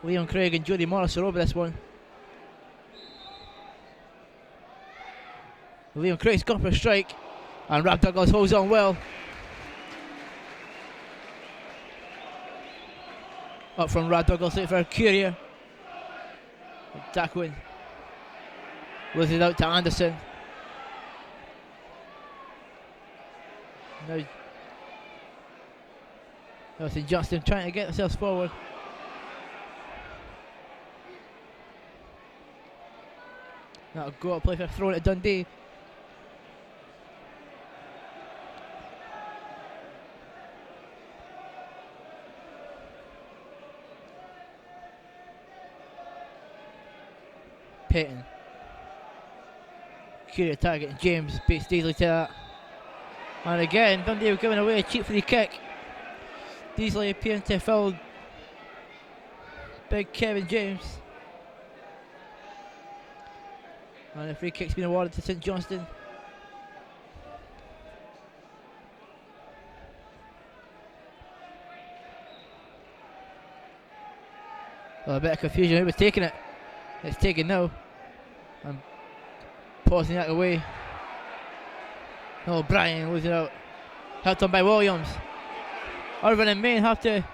Leon Craig and Jody Morris are over this one. Leon Craig's gone for a strike, and Rab Douglas holds on well. Up from Rab Douglas, looking for Courier. Darkwin loses it out to Anderson. Now St Johnstone trying to get themselves forward. That'll go out, play for a throw to Dundee. Payton. Courier targeting James, beats Deasley to that. And again, Dundee have given away a cheap free kick. Deasley appearing to foul big Kevin James. And the free kick's been awarded to St Johnstone. A bit of confusion. Who was taking it? It's taken now. And pausing that away. O'Brien losing out. Helped on by Williams. Irvine and Main have to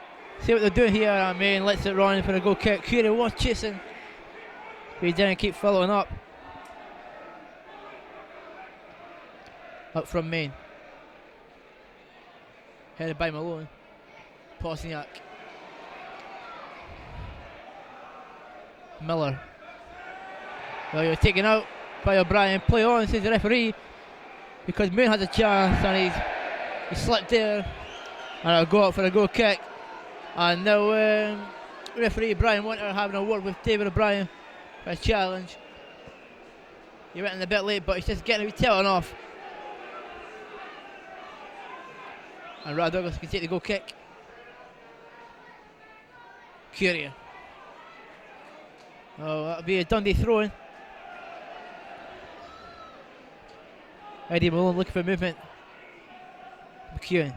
see what they're doing here. And Main lets it run for a goal kick. Curie was chasing, but he didn't keep following up. Up from Main. Headed by Malone. Posniak. Miller. Well, you're taken out by O'Brien. Play on, says the referee, because Moon has a chance and he slipped there, and I'll go up for a goal kick. And now referee Brian Winter having a word with David O'Brien for a challenge. He went in a bit late, but he's just getting a wee telling off. And Rod Douglas can take the goal kick. Curie. Oh, that'll be a Dundee throw-in. Eddie Malone looking for movement. McEwen.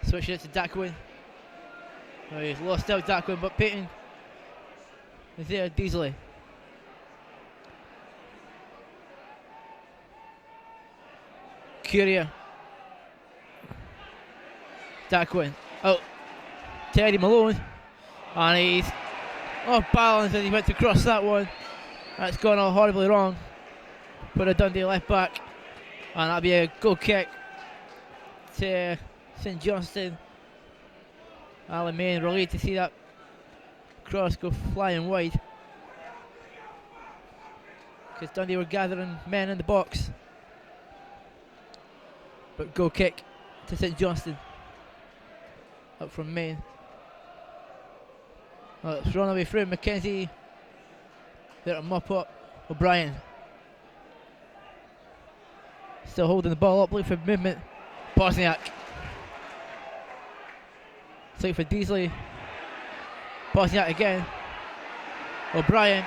Switching it to Dackwin. Oh, he's lost out Dackwin, but Payton is there, Deasley. Curie. Dackwin. Out to Eddie Malone. And he's off balance as he went to cross that one. That's gone all horribly wrong for the Dundee left back. And that'll be a goal kick to St Johnstone. Alan Main relieved to see that cross go flying wide, because Dundee were gathering men in the box. But goal kick to St Johnstone. Up from Main. Oh, it's run away through McKenzie. There to mop up O'Brien. Still holding the ball up, looking for movement. Bosniak. Looking for Deasley. Bosniak again. O'Brien.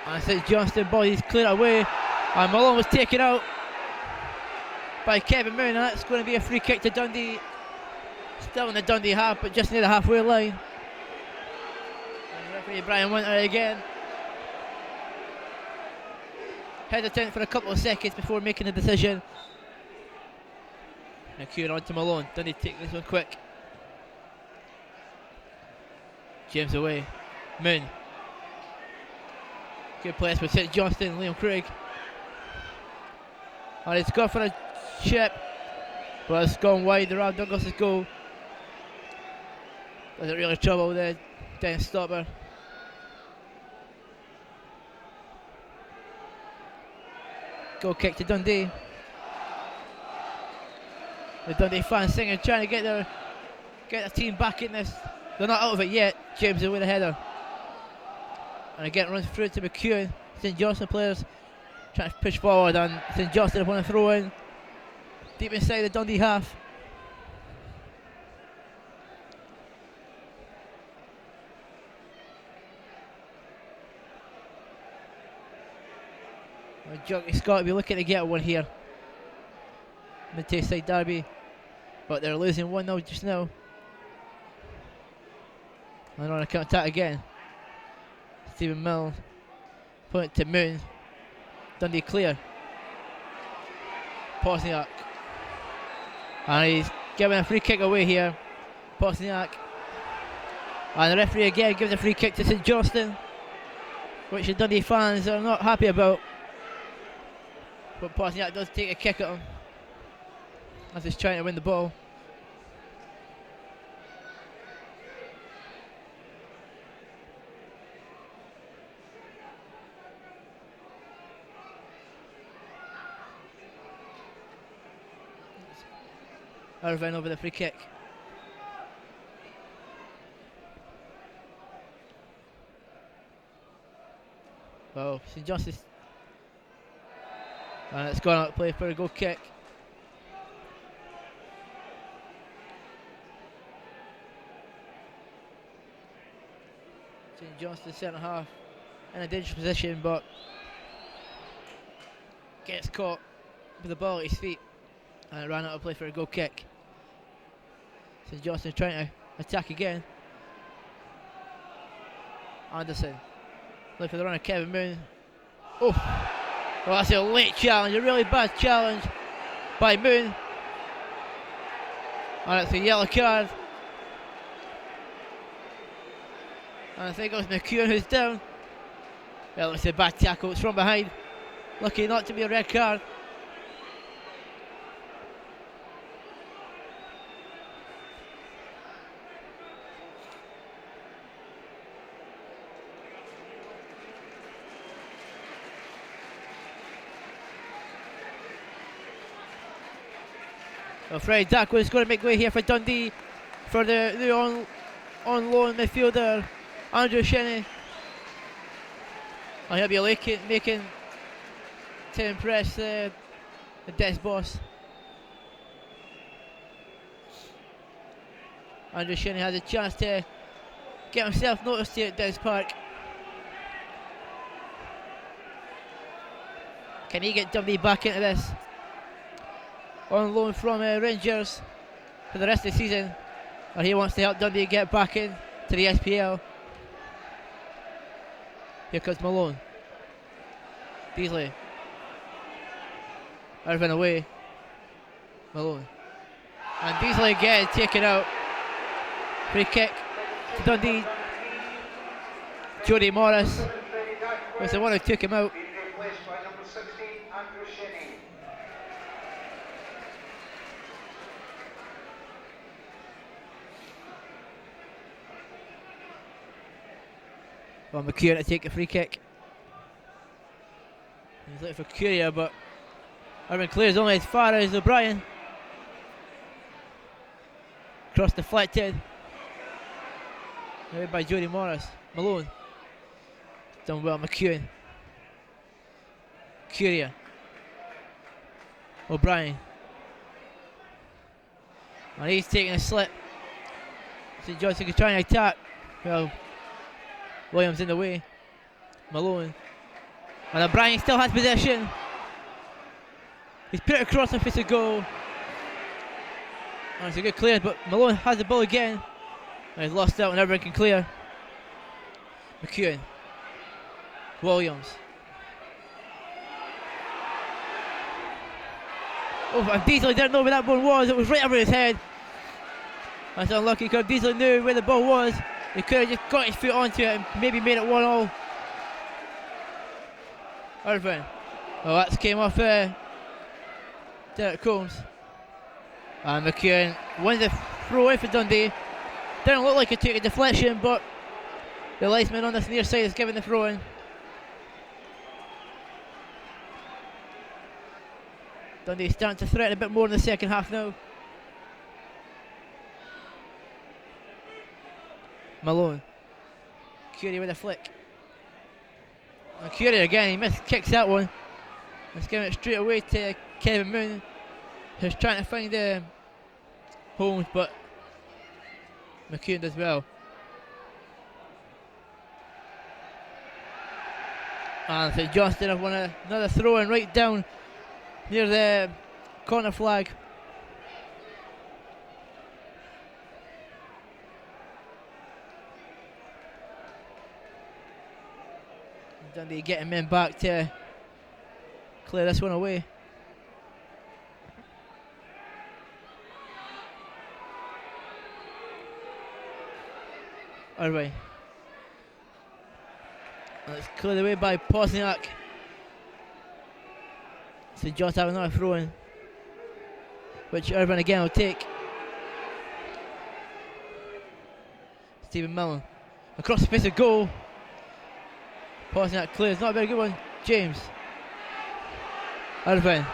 And St Johnstone bodies clear away. And Malone was taken out by Kevin Moon. And that's going to be a free kick to Dundee. Still in the Dundee half, but just near the halfway line. And referee Brian Winter again. Hesitant for a couple of seconds before making a decision. And queuing on to Malone. Dundee take this one quick. James away. Moon. Good place with St Johnstone, Liam Craig. And it's gone for a chip, but it's gone wide. The Rob Douglas's goal. Wasn't really trouble there. Didn't stop her. Goal kick to Dundee. The Dundee fans singing, trying to get their team back in this. They're not out of it yet. James away the header. And again runs through to McEwen. St Johnstone players trying to push forward, and St Johnstone want to throw in deep inside the Dundee half. Jockey's got to be looking to get one here. Mid-Tayside derby, but they're losing 1-0 just now. And on a counter-attack again. Stephen Milne. Point to Moon. Dundee clear. Posniak. And he's giving a free kick away here. Posniak. And the referee again gives a free kick to St Johnstone, which the Dundee fans are not happy about. But Posniak does take a kick at him as he's trying to win the ball. Irvine over the free kick. Oh, St Johnstone. And it's gone out to play for a goal kick. St Johnstone centre half in a dangerous position, but gets caught with the ball at his feet, and it ran out of play for a goal kick. St Johnstone trying to attack again. Anderson. Look for the run of Kevin Moon. Oh, well, that's a late challenge, a really bad challenge by Moon. And it's a yellow card. And I think it was McEwen who's down. Well, it's a bad tackle, it's from behind. Lucky not to be a red card. Well, Freddie Duckwood is going to make way here for Dundee for the on loan midfielder Andrew Shenny. And he'll be making to impress the Des boss. Andrew Shenny has a chance to get himself noticed here at Des Park. Can he get Dundee back into this? On loan from Rangers for the rest of the season, or he wants to help Dundee get back in to the SPL. Here comes Malone. Beasley. Irvin away. Malone. And Beasley again taken out. Free kick to Dundee. Jody Morris was the one who took him out. Well, McEwen to take a free kick. He's looking for Curia, but Irvin clears only as far as O'Brien. Cross deflected. Made by Jody Morris. Malone. Done well, McEwen. Curia. O'Brien. And he's taking a slip. St. Johnstone can try and attack. Well, Williams in the way. Malone. And O'Brien still has possession. He's put it across and face a goal. And it's a good clearance, but Malone has the ball again. And he's lost out and everyone can clear. McEwen. Williams. Oh, and Beasley didn't know where that ball was. It was right over his head. That's unlucky because Beasley knew where the ball was. He could have just got his foot onto it and maybe made it 1-1. Irvin. Oh, that came off Derek Combs. And McEwen wins the throw away for Dundee. Didn't look like it took a deflection, but the linesman on this near side is giving the throw in. Dundee starting to threaten a bit more in the second half now. Malone. Curie with a flick. And Curie again, he kicks that one. Let's give it straight away to Kevin Moon, who's trying to find Holmes, but McEwen does well. And St. Johnstone have won another throw in right down near the corner flag. Dundee getting men back to clear this one away. Alright. It's cleared away by Pozniak. So Johnstone have another throw in, which Irvin again will take. Stephen Millen across the face of goal. Pozniak clears, not a very good one. James. Irvin.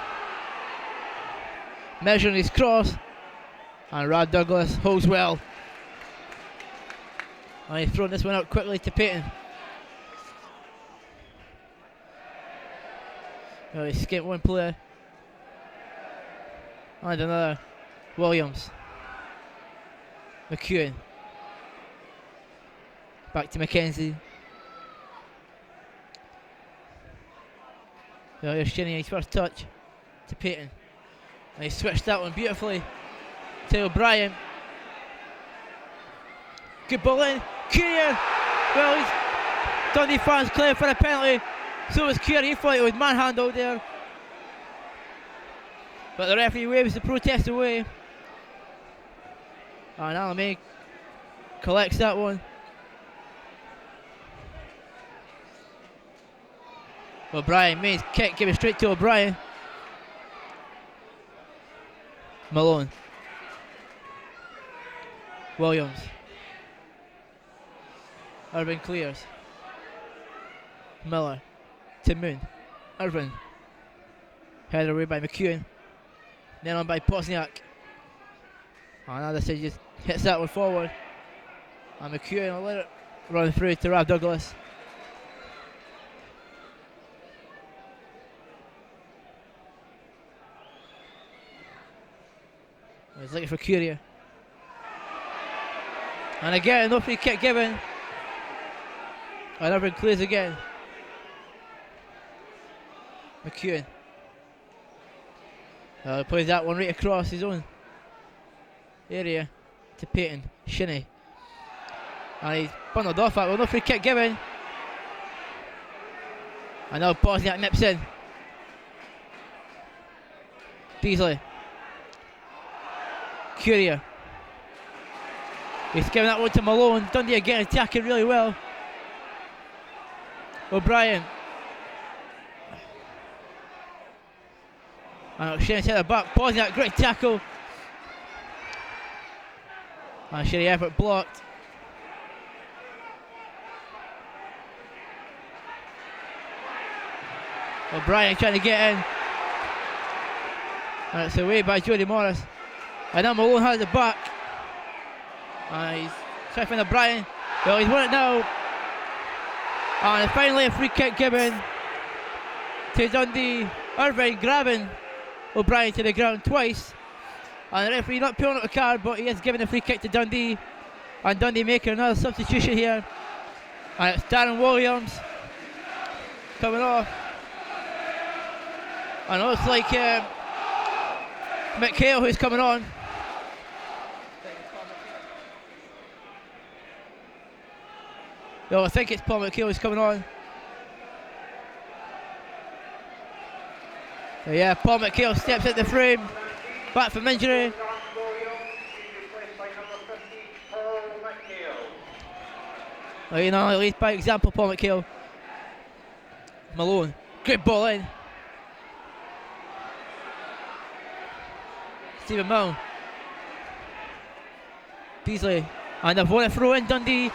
Measuring his cross. And Rod Douglas holds well. And he's thrown this one out quickly to Payton. Well, he skipped one player. And another. Williams. McEwen. Back to Mackenzie. Well, here's Shinny, his first touch to Payton. And he switched that one beautifully to O'Brien. good ball in. Courier. Well, Dundee fans claim for a penalty. So was Courier. He thought it was manhandled there. But the referee waves the protest away. And Alamein collects that one. O'Brien, Main's kick, give it straight to O'Brien. Malone. Williams. Irvin clears. Miller. To Moon. Irvin. Headed away by McEwen. Then on by Pozniak. And other side just hits that one forward. And McEwen will let it run through to Rav Douglas. He's looking for Courier. And again, no free kick given. And Irvin clears again. McEwen. Plays that one right across his own area to Peyton. Shinnie. And he's bundled off that one. No free kick given. And now Bosniak nips in. Beasley. Courier. He's giving that one to Malone. Dundee again attacking really well. O'Brien. And Shinnie's hit the back. Bosniak, great tackle. And Shinnie effort blocked. O'Brien trying to get in. And it's away by Jody Morris. And now Malone has it back. And he's trying to find O'Brien. Well, he's won it now. And finally a free kick given to Dundee. Irvine grabbing O'Brien to the ground twice. And the referee not pulling out a card, but he is giving a free kick to Dundee. And Dundee making another substitution here. And it's Darren Williams coming off. And it looks like McHale who's coming on. No, I think it's Paul McHale who's coming on. So yeah, Paul McHale steps in the frame, back from injury. Well, you know, at least by example, Paul McHale. Malone, good ball in. Stephen Milne. Beasley, and they've won a throw in Dundee.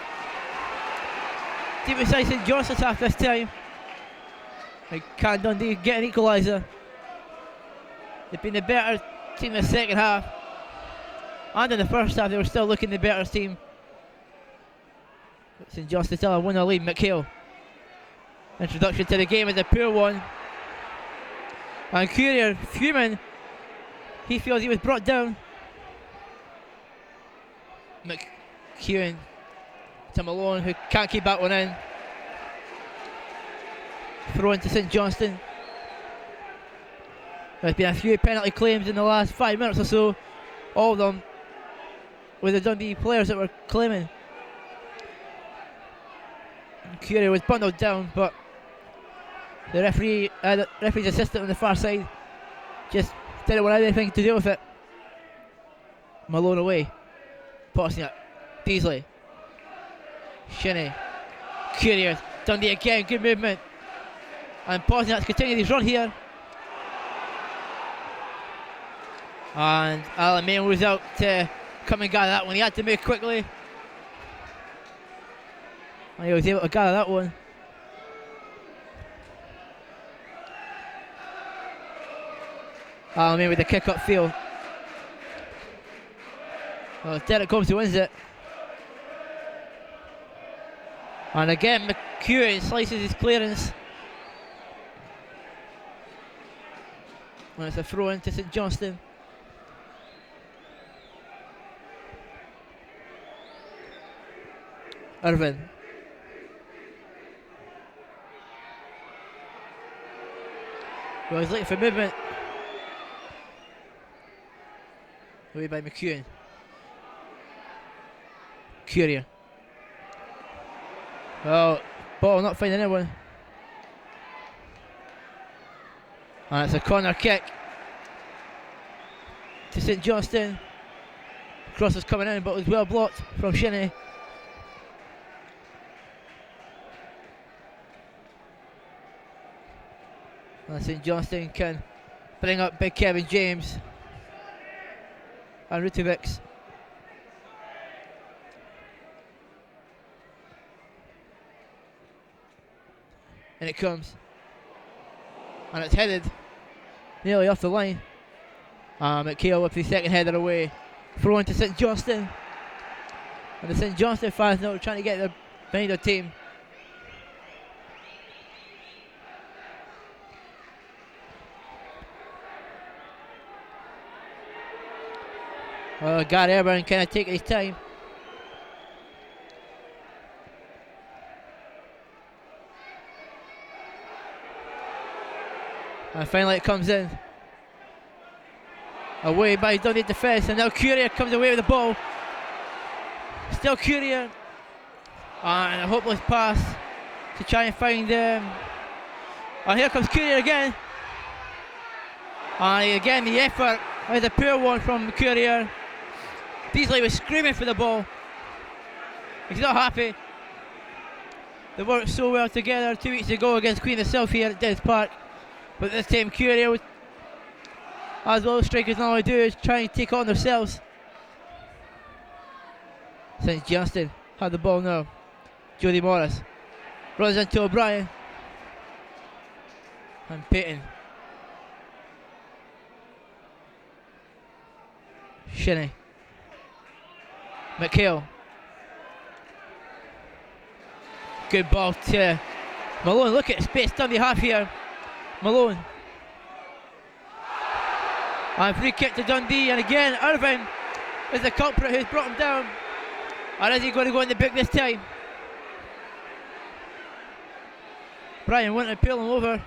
Deep inside St John's attack this time. Can Dundee get an equaliser? They've been the better team in the second half. And in the first half they were still looking the better team. St John's still have won the lead. McHale. Introduction to the game is a poor one. And Courier fuming. He feels he was brought down. McEwen to Malone, who can't keep that one in. Throw into St Johnstone. There's been a few penalty claims in the last 5 minutes or so. All of them with the Dundee players that were claiming. Courier was bundled down, but the referee's assistant on the far side just didn't want anything to do with it. Malone away. Bosniak. Beasley. Shinnie. Courier. Dundee again. Good movement. And Bosniak's continued his run here. And Alamein was out to come and gather that one. He had to move quickly. And he was able to gather that one. Alamein with the kick up field. Well, Derek Combs who wins it. And again, McEwen slices his clearance. And it's a throw into St Johnstone. Irvin. Well, he's looking for movement. Away by McEwen. Courier. Well, ball not finding anyone. And it's a corner kick to St Johnstone. Cross was coming in, but it was well blocked from Shinnie. And St Johnstone can bring up big Kevin James and Rutovics. And it comes. And it's headed nearly off the line. McHale with the second header away. Throw into St Johnstone. And the St Johnstone fans now trying to get behind their team. Gary Eberron kind of taking his time. And finally it comes in. Away by Dundee defence, and now Courier comes away with the ball. Still Courier. And a hopeless pass to try and find them. And here comes Courier again. And again the effort is a poor one from Courier. Beasley was screaming for the ball. He's not happy. They worked so well together 2 weeks ago against Queen of the South here at Dennis Park. But this time Courier, as well strikers normally do, is trying to take on themselves. St Johnstone had the ball now. Jody Morris runs into O'Brien. And Payton. Shinnie. McHale. Good ball to Malone. Look at the space Dundee have here. Malone. And free kick to Dundee, and again Irving is the culprit who's brought him down. Or is he going to go in the big this time? Brian wanted to peel him over.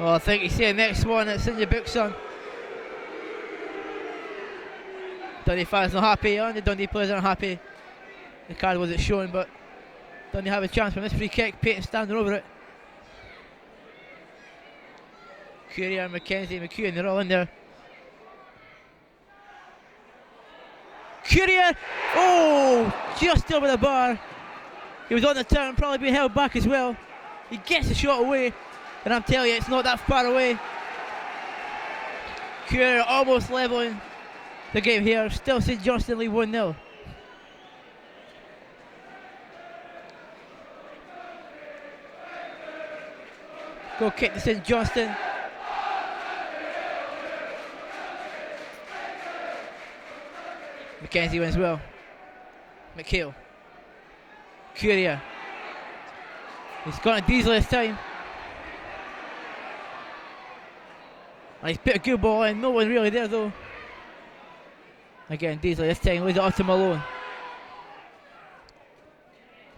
Well, I think you see the next one that's in your book, son. Dundee fans not happy, and the Dundee players aren't happy. The card wasn't shown, but Dundee have a chance from this free kick. Payton standing over it. Courier, McKenzie, McEwen, they're all in there. Courier! Oh! Just over the bar. He was on the turn, probably being held back as well. He gets the shot away, and I'm telling you, it's not that far away. Courier almost levelling the game here. Still St Johnstone lead 1-0. Goal kick to St Johnstone. McKenzie wins well. McHale. Courier. He's got a Diesel this time. And he's put a good ball in. No one really there though. Again, Diesel this time leads it off to Malone.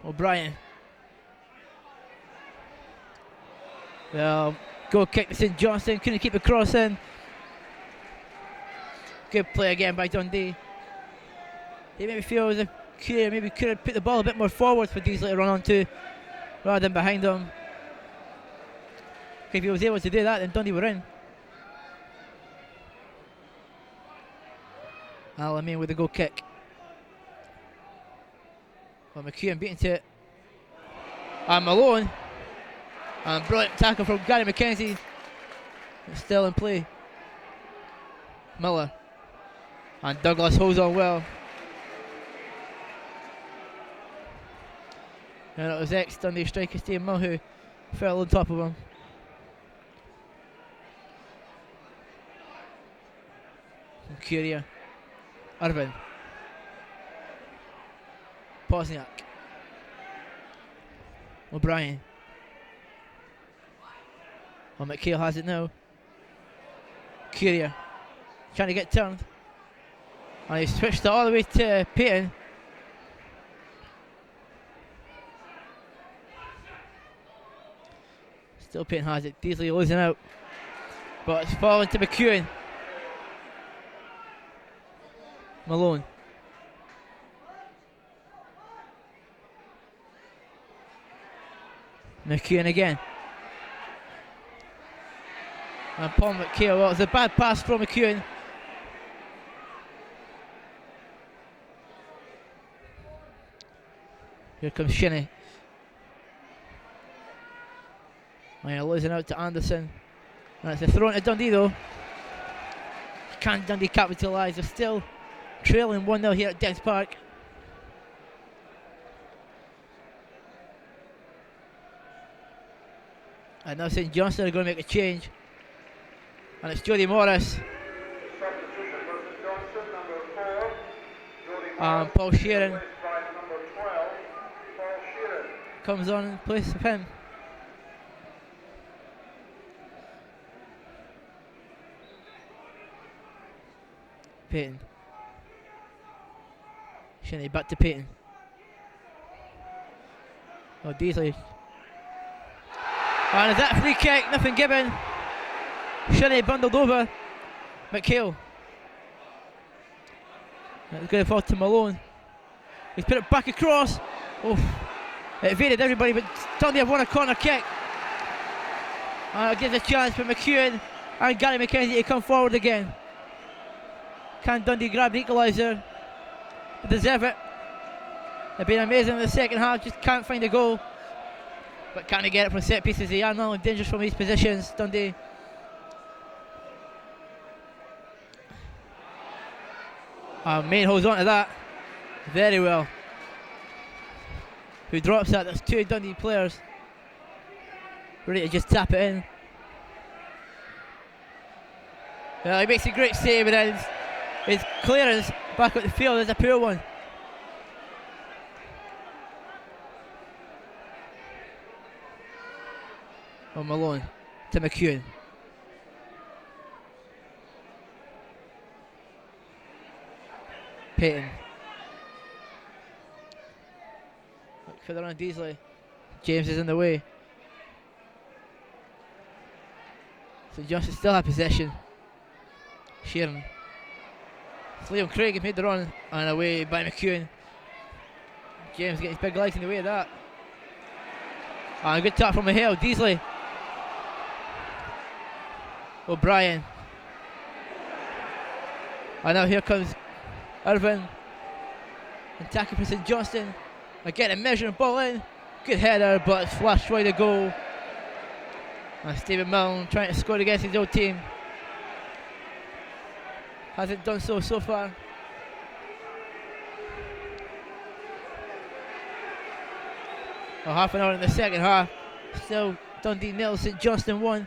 O'Brien. Well, goal kick to St Johnstone. Couldn't keep the cross in. Good play again by Dundee. He made me feel as if Courier maybe could have put the ball a bit more forward for Diesel to run onto rather than behind him. If he was able to do that, then Dundee were in. Alamein with the goal kick. Well, McEwen beating to it. And Malone. And brilliant tackle from Gary McKenzie. It's still in play. Miller. And Douglas holds on well. And it was ex-Dundee striker Steve Mill who fell on top of him. From Courier. Irvin. Pozniak. O'Brien. Well, McHale has it now. Courier. Trying to get turned. And he switched it all the way to Payton. Still Payton has it. Beasley losing out. But it's falling to McEwen. Malone. McKeon again. And Paul McHale. Well, it's a bad pass from McKeon. Here comes Shinnie. And you're losing out to Anderson. And it's a throw into Dundee though. Can Dundee capitalise? They're still trailing 1-0 here at Dens Park. And now St Johnstone are going to make a change. And it's Jody Morris. And Paul Sheeran comes on in place of him. Payton. Shinnie back to Payton. Oh, Deasley. And is that a free kick? Nothing given. Shinnie bundled over. McHale. It's going to fall to Malone. He's put it back across. Oh, it evaded everybody, but Dundee have won a corner kick. And it gives a chance for McEwen and Gary McKenzie to come forward again. Can Dundee grab the equaliser? They deserve it. They've been amazing in the second half, just can't find a goal. But can they get it from set pieces? They are not only dangerous from these positions, Dundee. Main holds on to that very well. Who drops that? There's two Dundee players ready to just tap it in. He makes a great save, and then his clearance back at the field is a poor one. Oh, Malone to McEwen. Payton. Look further on Deasley. James is in the way. So Johnstone still have possession. Sheeran. Liam Craig has made the run and away by McEwen. James getting his big legs in the way of that. And a good tap from McHale. Deasley. O'Brien. And now here comes Irvin. Attacking for St Johnstone. Again a measuring ball in. Good header, but it's flashed wide of goal. And Stephen Milne trying to score against his old team. Hasn't done so far. Well, half an hour in the second half. Still Dundee 0, St Johnstone 1.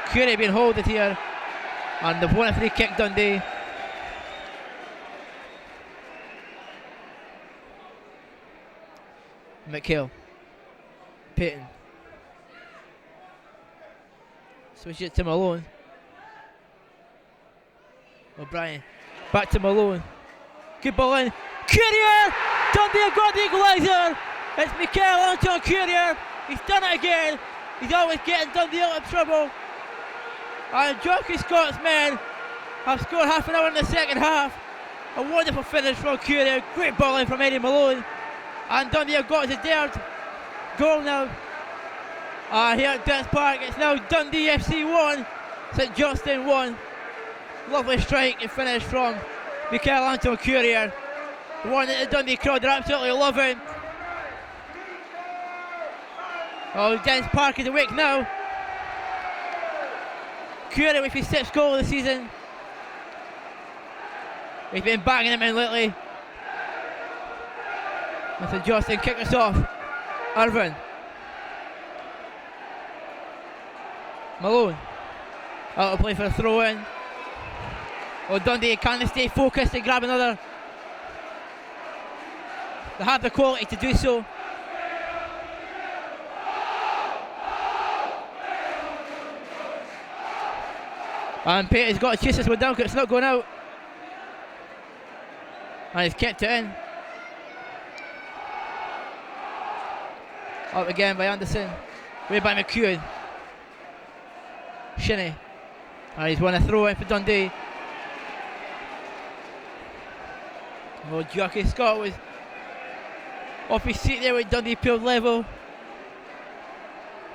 Curry being holded here. And they've won a free kick, Dundee. McHale. Payton. Switch it to Malone. O'Brien. Back to Malone. Good ball in. Courier! Dundee have got the equaliser! It's Michael Anton Courier. He's done it again. He's always getting Dundee out of trouble. And Jockey Scott's men have scored half an hour in the second half. A wonderful finish from Courier. Great ball in from Eddie Malone. And Dundee have got his third goal now. Here at Dens Park, it's now Dundee FC 1, St Johnstone 1. Lovely strike and finish from Michael Anton Courier. One that the Dundee crowd are absolutely loving. Oh, Dens Park is awake now. Courier with his 6th goal of the season. He's been banging them in lately. And St Johnstone kick us off. Irvin. Malone. Out of play for a throw in. Oh, Dundee, can they stay focused and grab another? They have the quality to do so. And Payton's got to chase this one down because it's not going out. And he's kept it in. Up again by Anderson. Way by McEwen. Shinnie. And he's won a throw in for Dundee. Well, Jockey Scott was off his seat there with Dundee pulled level.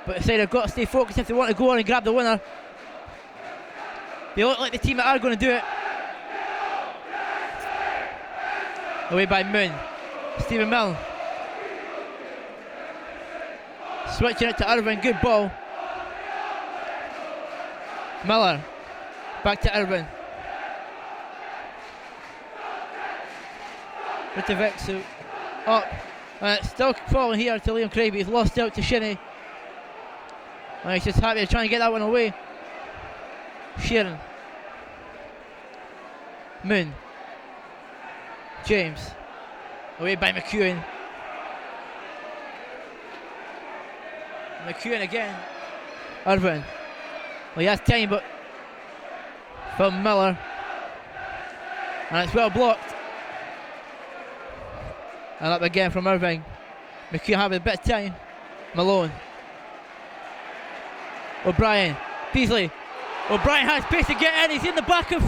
But they said they've got to stay focused if they want to go on and grab the winner. They look like the team that are going to do it. Away by Moon. Stephen Milne. Switching it to Irvin, good ball. Miller. Back to Irvin. With the Vixu. Up. And it's still falling here to Liam Craig. He's lost out to Shinnie. And he's just happy to try and get that one away. Sheeran. Moon. James. Away by McEwen. McEwen again. Irvin. Well, he has time, but from Miller. And it's well blocked. And up again from Irving. McEwen having a bit of time. Malone. O'Brien. Beasley. O'Brien has space to get in. He's in the back of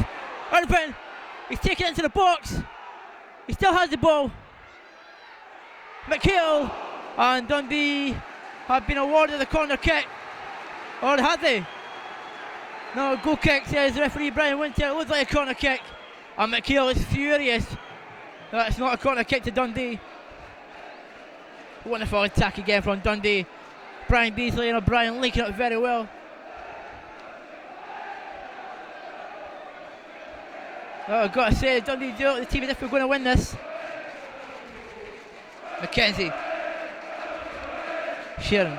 Irvin. He's taken it into the box. He still has the ball. McHale and Dundee have been awarded the corner kick. Or had they? No, goal kick, says referee Brian Winter. It looks like a corner kick. And McHale is furious. That's not a corner kick to Dundee. Wonderful attack again from Dundee. Brian Beasley and O'Brien linking up very well. Oh, I've got to say, Dundee do the team as if we're going to win this. McKenzie. Sheeran.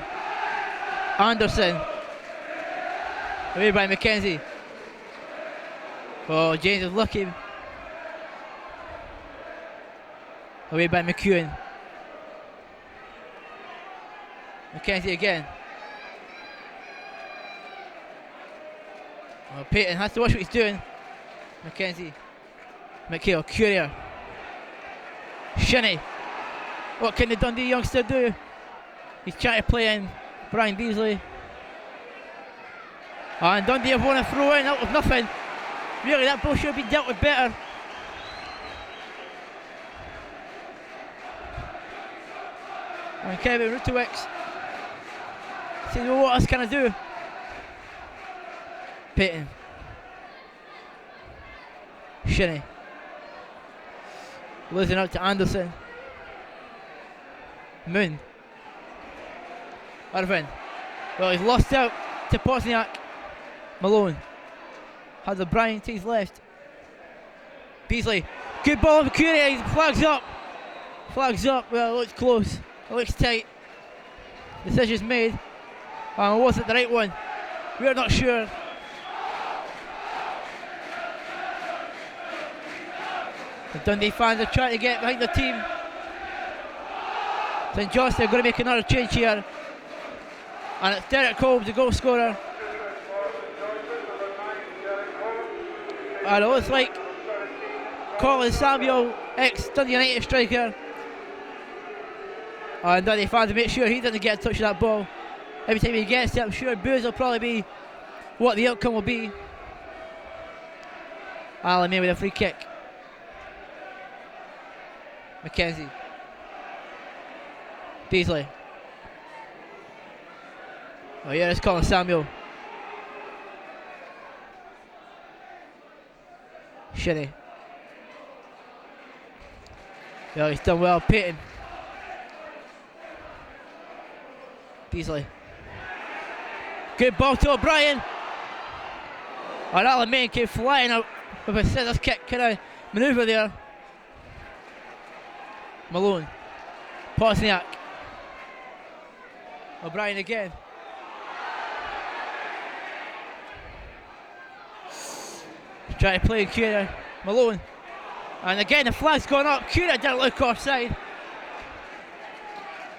Anderson. Away by McKenzie. Oh, James is lucky. Away by McEwen. McKenzie again. Oh, Payton has to watch what he's doing. McKenzie. McHale. Courier. Shinnie. What can the Dundee youngster do? He's trying to play in Brian Beasley. And Dundee have won a throw in. That was nothing. Really, that ball should have been dealt with better. And Kevin Rutowicz says, well, what else can I do? Payton. Shinnie. Losing out to Anderson. Moon. Irvin. Well, he's lost out to Pozniak. Malone. Has O'Brien to his left. Beasley. Good ball of Curie. Flags up. Flags up. Well, it looks close. It looks tight. Decision's made. Was it the right one? We're not sure. The Dundee fans are trying to get behind the team. St Johnstone are going to make another change here. And it's Derek Holmes, the goal scorer. And it looks like Colin Samuel, ex-Dundee United striker. And Dundee fans to make sure he doesn't get a touch of that ball. Every time he gets it, I'm sure boos will probably be what the outcome will be. Alan May with a free kick. McKenzie. Beasley. Oh yeah, it's Colin Samuel. Shinnie. Yeah, he's done well. Payton. Beasley. Good ball to O'Brien. And Alan May came flying out with a scissors kick kind of manoeuvre there. Malone. Pozniak. O'Brien again. Trying to play Curie. Malone. And again the flag's gone up. Curie didn't look offside.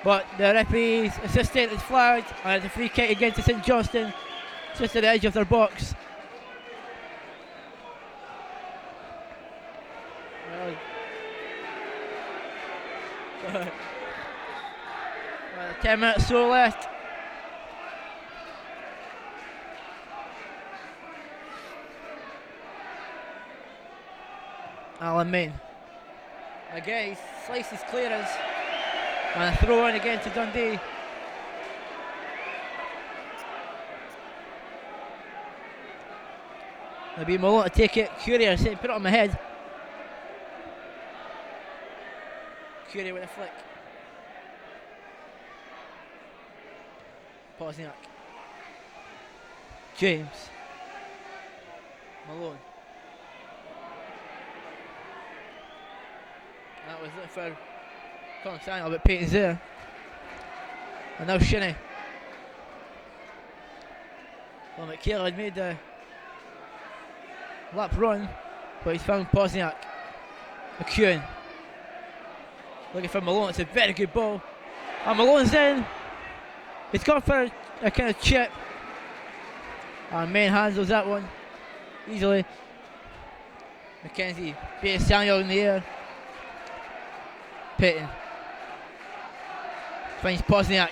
But the referee's assistant is flagged, and it's a free kick again to St Johnstone, just at the edge of their box. Well, 10 minutes so left. Alan Main. Again, he slices clearance. And a throw in again to Dundee. There'll be Malone to take it. Courier saying put it on my head. Courier with a flick. Pozniak. James. Malone. That was looking for Colin Samuel, but Payton's there. And now Shinnie. Well, McHale had made the lap run, but he's found Pozniak. McEwen. Looking for Malone, it's a very good ball. And Malone's in. He's gone for a kind of chip. And Main handles that one easily. McKenzie beating Samuel in the air. Payton finds Pozniak.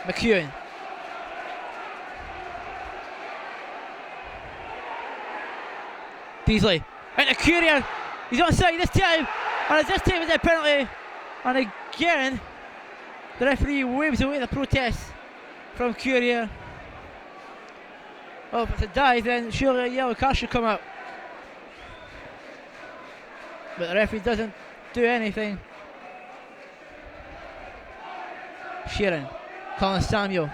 McEwen. Beasley into Courier. He's onside this time, and this time it's a penalty. And again, the referee waves away the protest from Courier. Oh, if it's a dive, then surely a yellow card should come out. But the referee doesn't do anything. Sheeran, Colin Samuel.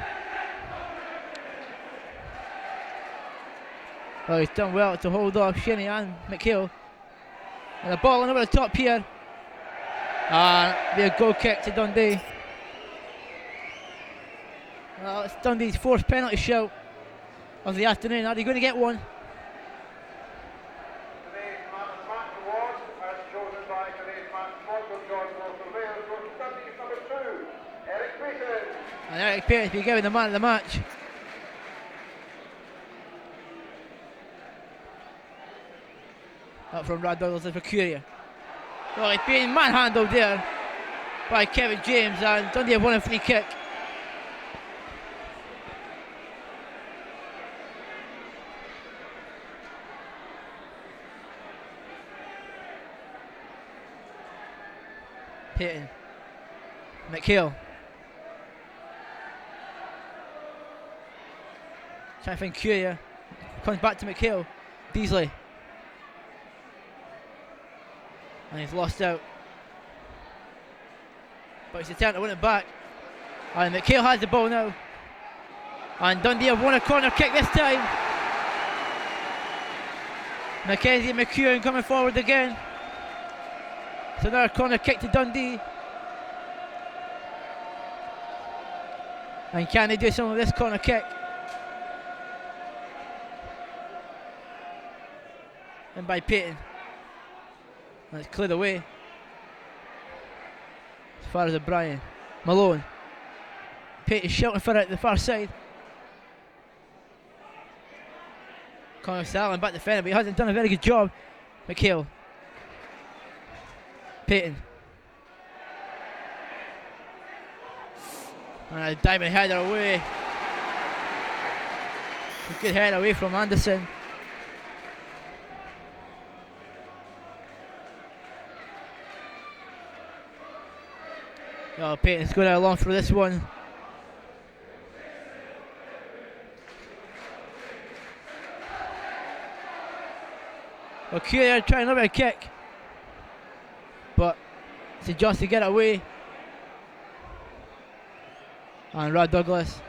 Oh, he's done well to hold off Shinnie and McHale. And the ball over the top here. And be a goal kick to Dundee. Well, it's Dundee's fourth penalty shout of the afternoon. Are they going to get one? And Eric Payton's been given the man of the match. Up from Rad Douglas for Courier. Well, he's being manhandled there by Kevin James, and Dundee have won a free kick. Payton. McHale. Trying to find Courier. Comes back to McHale. Beasley. And he's lost out. But he's attempting to win it back. And McHale has the ball now. And Dundee have won a corner kick this time. Mackenzie and McEwen coming forward again. So another corner kick to Dundee. And can they do some of this corner kick? And by Payton. And it's cleared away. As far as O'Brien. Malone. Payton shouting for it at the far side. Connor Salin back defender, but he hasn't done a very good job. McHale. Payton. And a diving header away. A good head away from Anderson. Oh, Payton's going along for this one. Well, Courier trying another kick. But St. Johnstone get it away. And Rod Douglas.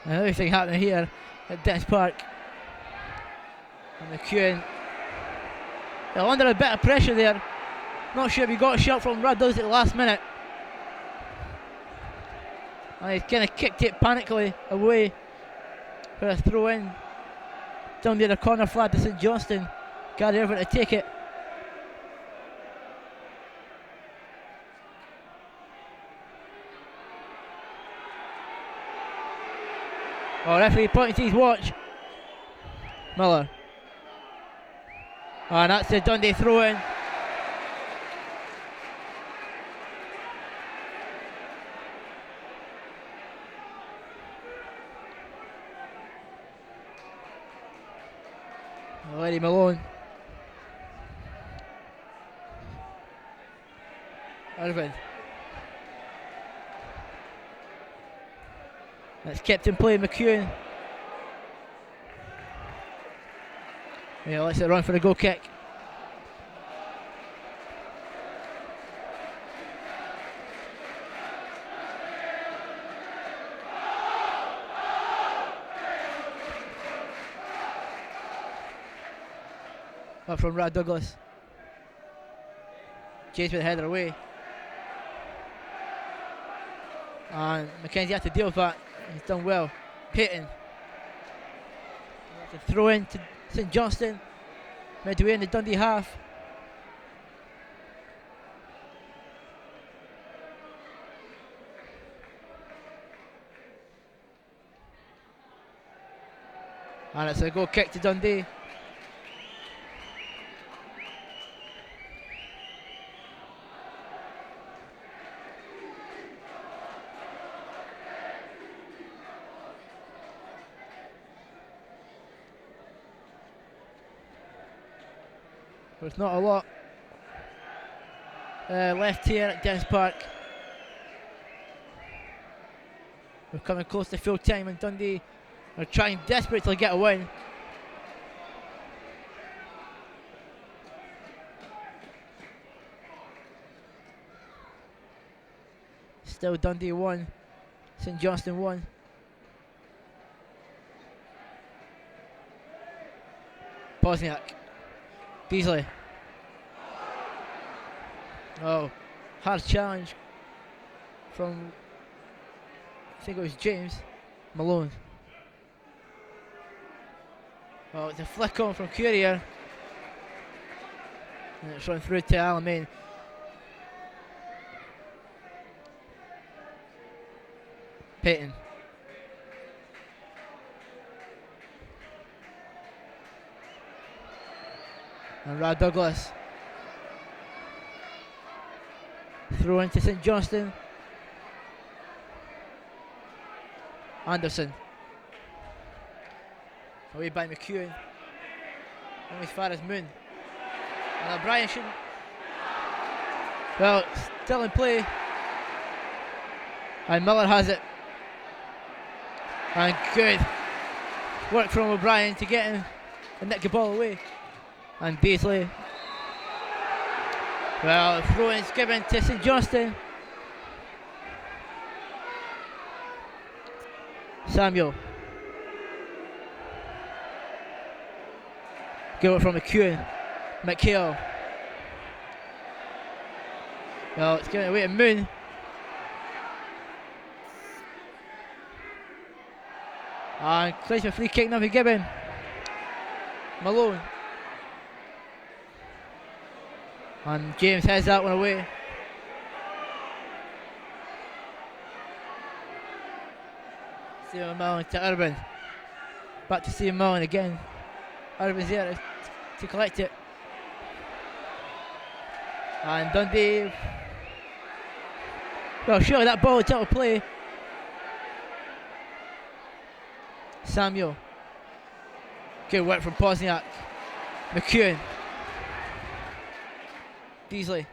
And everything happening here at Dennis Park. And McEwen. They're under a bit of pressure there. Not sure if he got a shot from Rod Douglas at the last minute. And he's kind of kicked it panically away for a throw in. Down near the corner flag to St. Johnstone. Gary Irvin to take it. Oh, referee pointing to his watch. Miller. Oh, and that's the Dundee throw in. Lady Malone. Irvin. That's kept in play, McEwen. Yeah, let's run for the goal kick. Up from Brad Douglas. James with the header away. And Mackenzie had to deal with that. He's done well. Payton. To throw in to St Johnstone. Midway in the Dundee half. And it's a goal kick to Dundee. There's not a lot left here at Dennis Park. We're coming close to full time and Dundee are trying desperately to get a win. Still Dundee 1, St Johnstone 1. Bosniak. Beasley. Oh, hard challenge from, I think it was James Malone. Oh, it's a flick on from Courier. And it's run through to Alamein. Payton. And Rad Douglas. Throw into St Johnstone. Anderson. Away by McEwen. Only as far as Moon. And O'Brien shouldn't. Well, still in play. And Miller has it. And good work from O'Brien to get him and nick the ball away. And Beasley. Well, the throw is given to St Johnstone. Samuel. Good work from McEwen. McHale. Well, it's given away to Moon. And plays for free kick now for Gibbon. Malone. And James has that one away. Stephen Malone to Urban. Back to Stephen Malone again. Urban's there to collect it. And Dundee. Well, surely that ball is out of play. Samuel. Good work from Bosniak. McEwen. Beasley.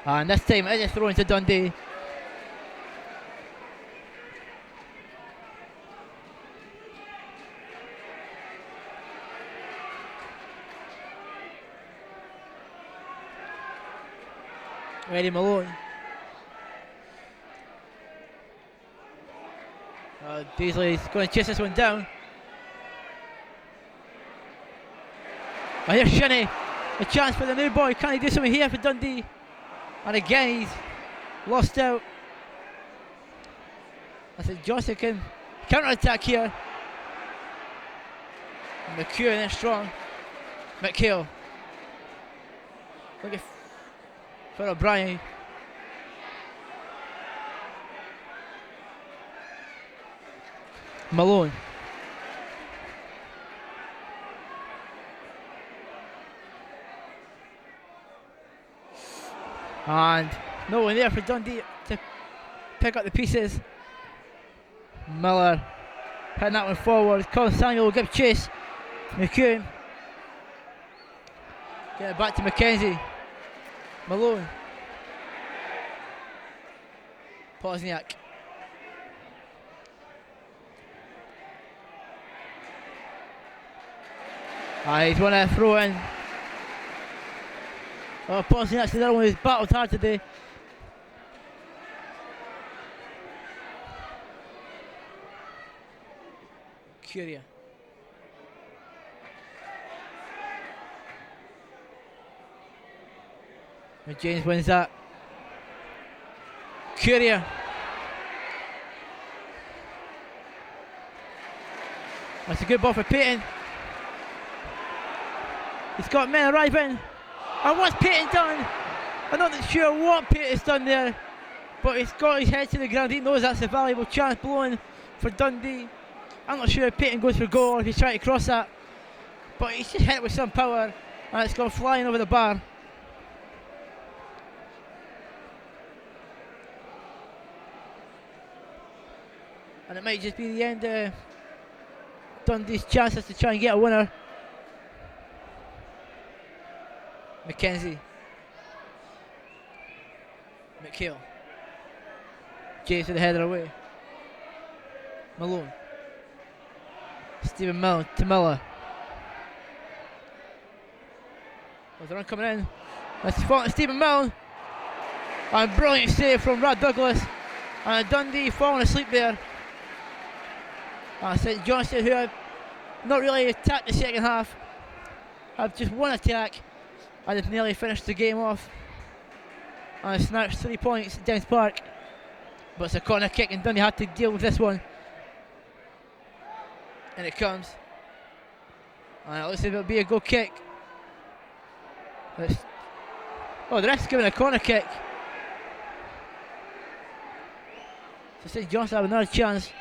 And this time it is thrown to Dundee. Eddie Malone. Beasley's going to chase this one down. And here's Shinnie. A chance for the new boy. Can he do something here for Dundee? And again he's lost out. I said Johnson can counter attack here. McEwen is strong. McHale. Looking for O'Brien. Malone. And no one there for Dundee to pick up the pieces. Miller hitting that one forward. Colin Samuel will give chase. McEwen Get it back to Mackenzie. Malone. Pozniak. He's won a throw in. Oh, Pozniak's the other one who's battled hard today. Curia. And James wins that. Curia. That's a good ball for Payton. He's got men arriving. And what's Payton done? I'm not sure what Payton's done there, but he's got his head to the ground. He knows that's a valuable chance blowing for Dundee. I'm not sure if Payton goes for goal or if he's trying to cross that, but he's just hit it with some power and it's gone flying over the bar. And it might just be the end of Dundee's chances to try and get a winner. Mackenzie. McHale. James with the header away. Malone. Stephen Milne to Miller. There's a run coming in. That's falling to Stephen Milne. And brilliant save from Rod Douglas. And Dundee falling asleep there. St Johnstone, who have not really attacked the second half, have just one attack and have nearly finished the game off. And snatched 3 points at Dens Park. But it's a corner kick and Dundee had to deal with this one. And it comes. And it looks like it'll be a goal kick. Oh, the ref's giving a corner kick. So St Johnstone have another chance.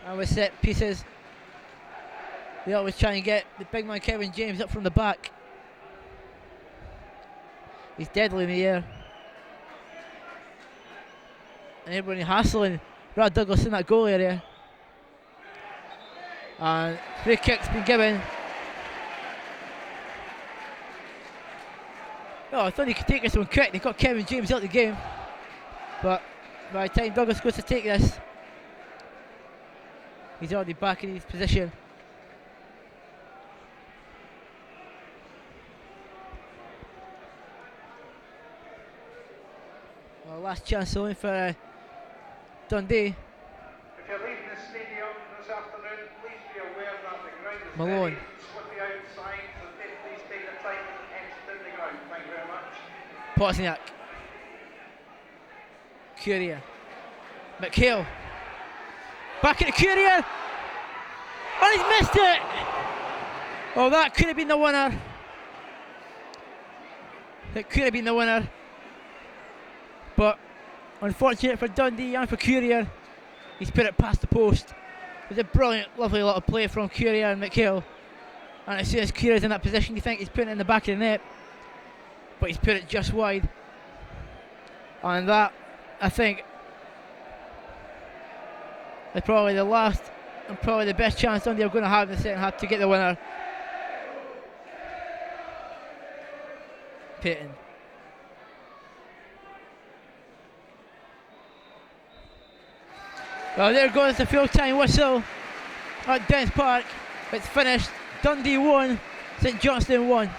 And with set pieces, they always try and get the big man Kevin James up from the back. He's deadly in the air. And everybody hassling Brad Douglas in that goal area. And free kick's been given. Oh, I thought he could take this one quick. They got Kevin James out of the game. But by the time Douglas goes to take this, he's already back in his position. Well, last chance only for Dundee. If you're leaving the stadium this afternoon, please be aware that the ground is Malone. very slippy outside, so please take the time and exit the ground. Thank you very much. Pozniak. Curia. McHale. Back into Curia. And he's missed it! Oh, that could have been the winner. It could have been the winner. But unfortunate for Dundee and for Curia, he's put it past the post. It was a brilliant, lovely little play from Curia and McHale. And as soon as Curia's in that position, you think he's putting it in the back of the net. But he's put it just wide. And that, I think, is probably the last and probably the best chance Dundee are going to have in the second half to get the winner. Payton. Well, there goes the full-time whistle at Dens Park. It's finished. Dundee won, St Johnstone won.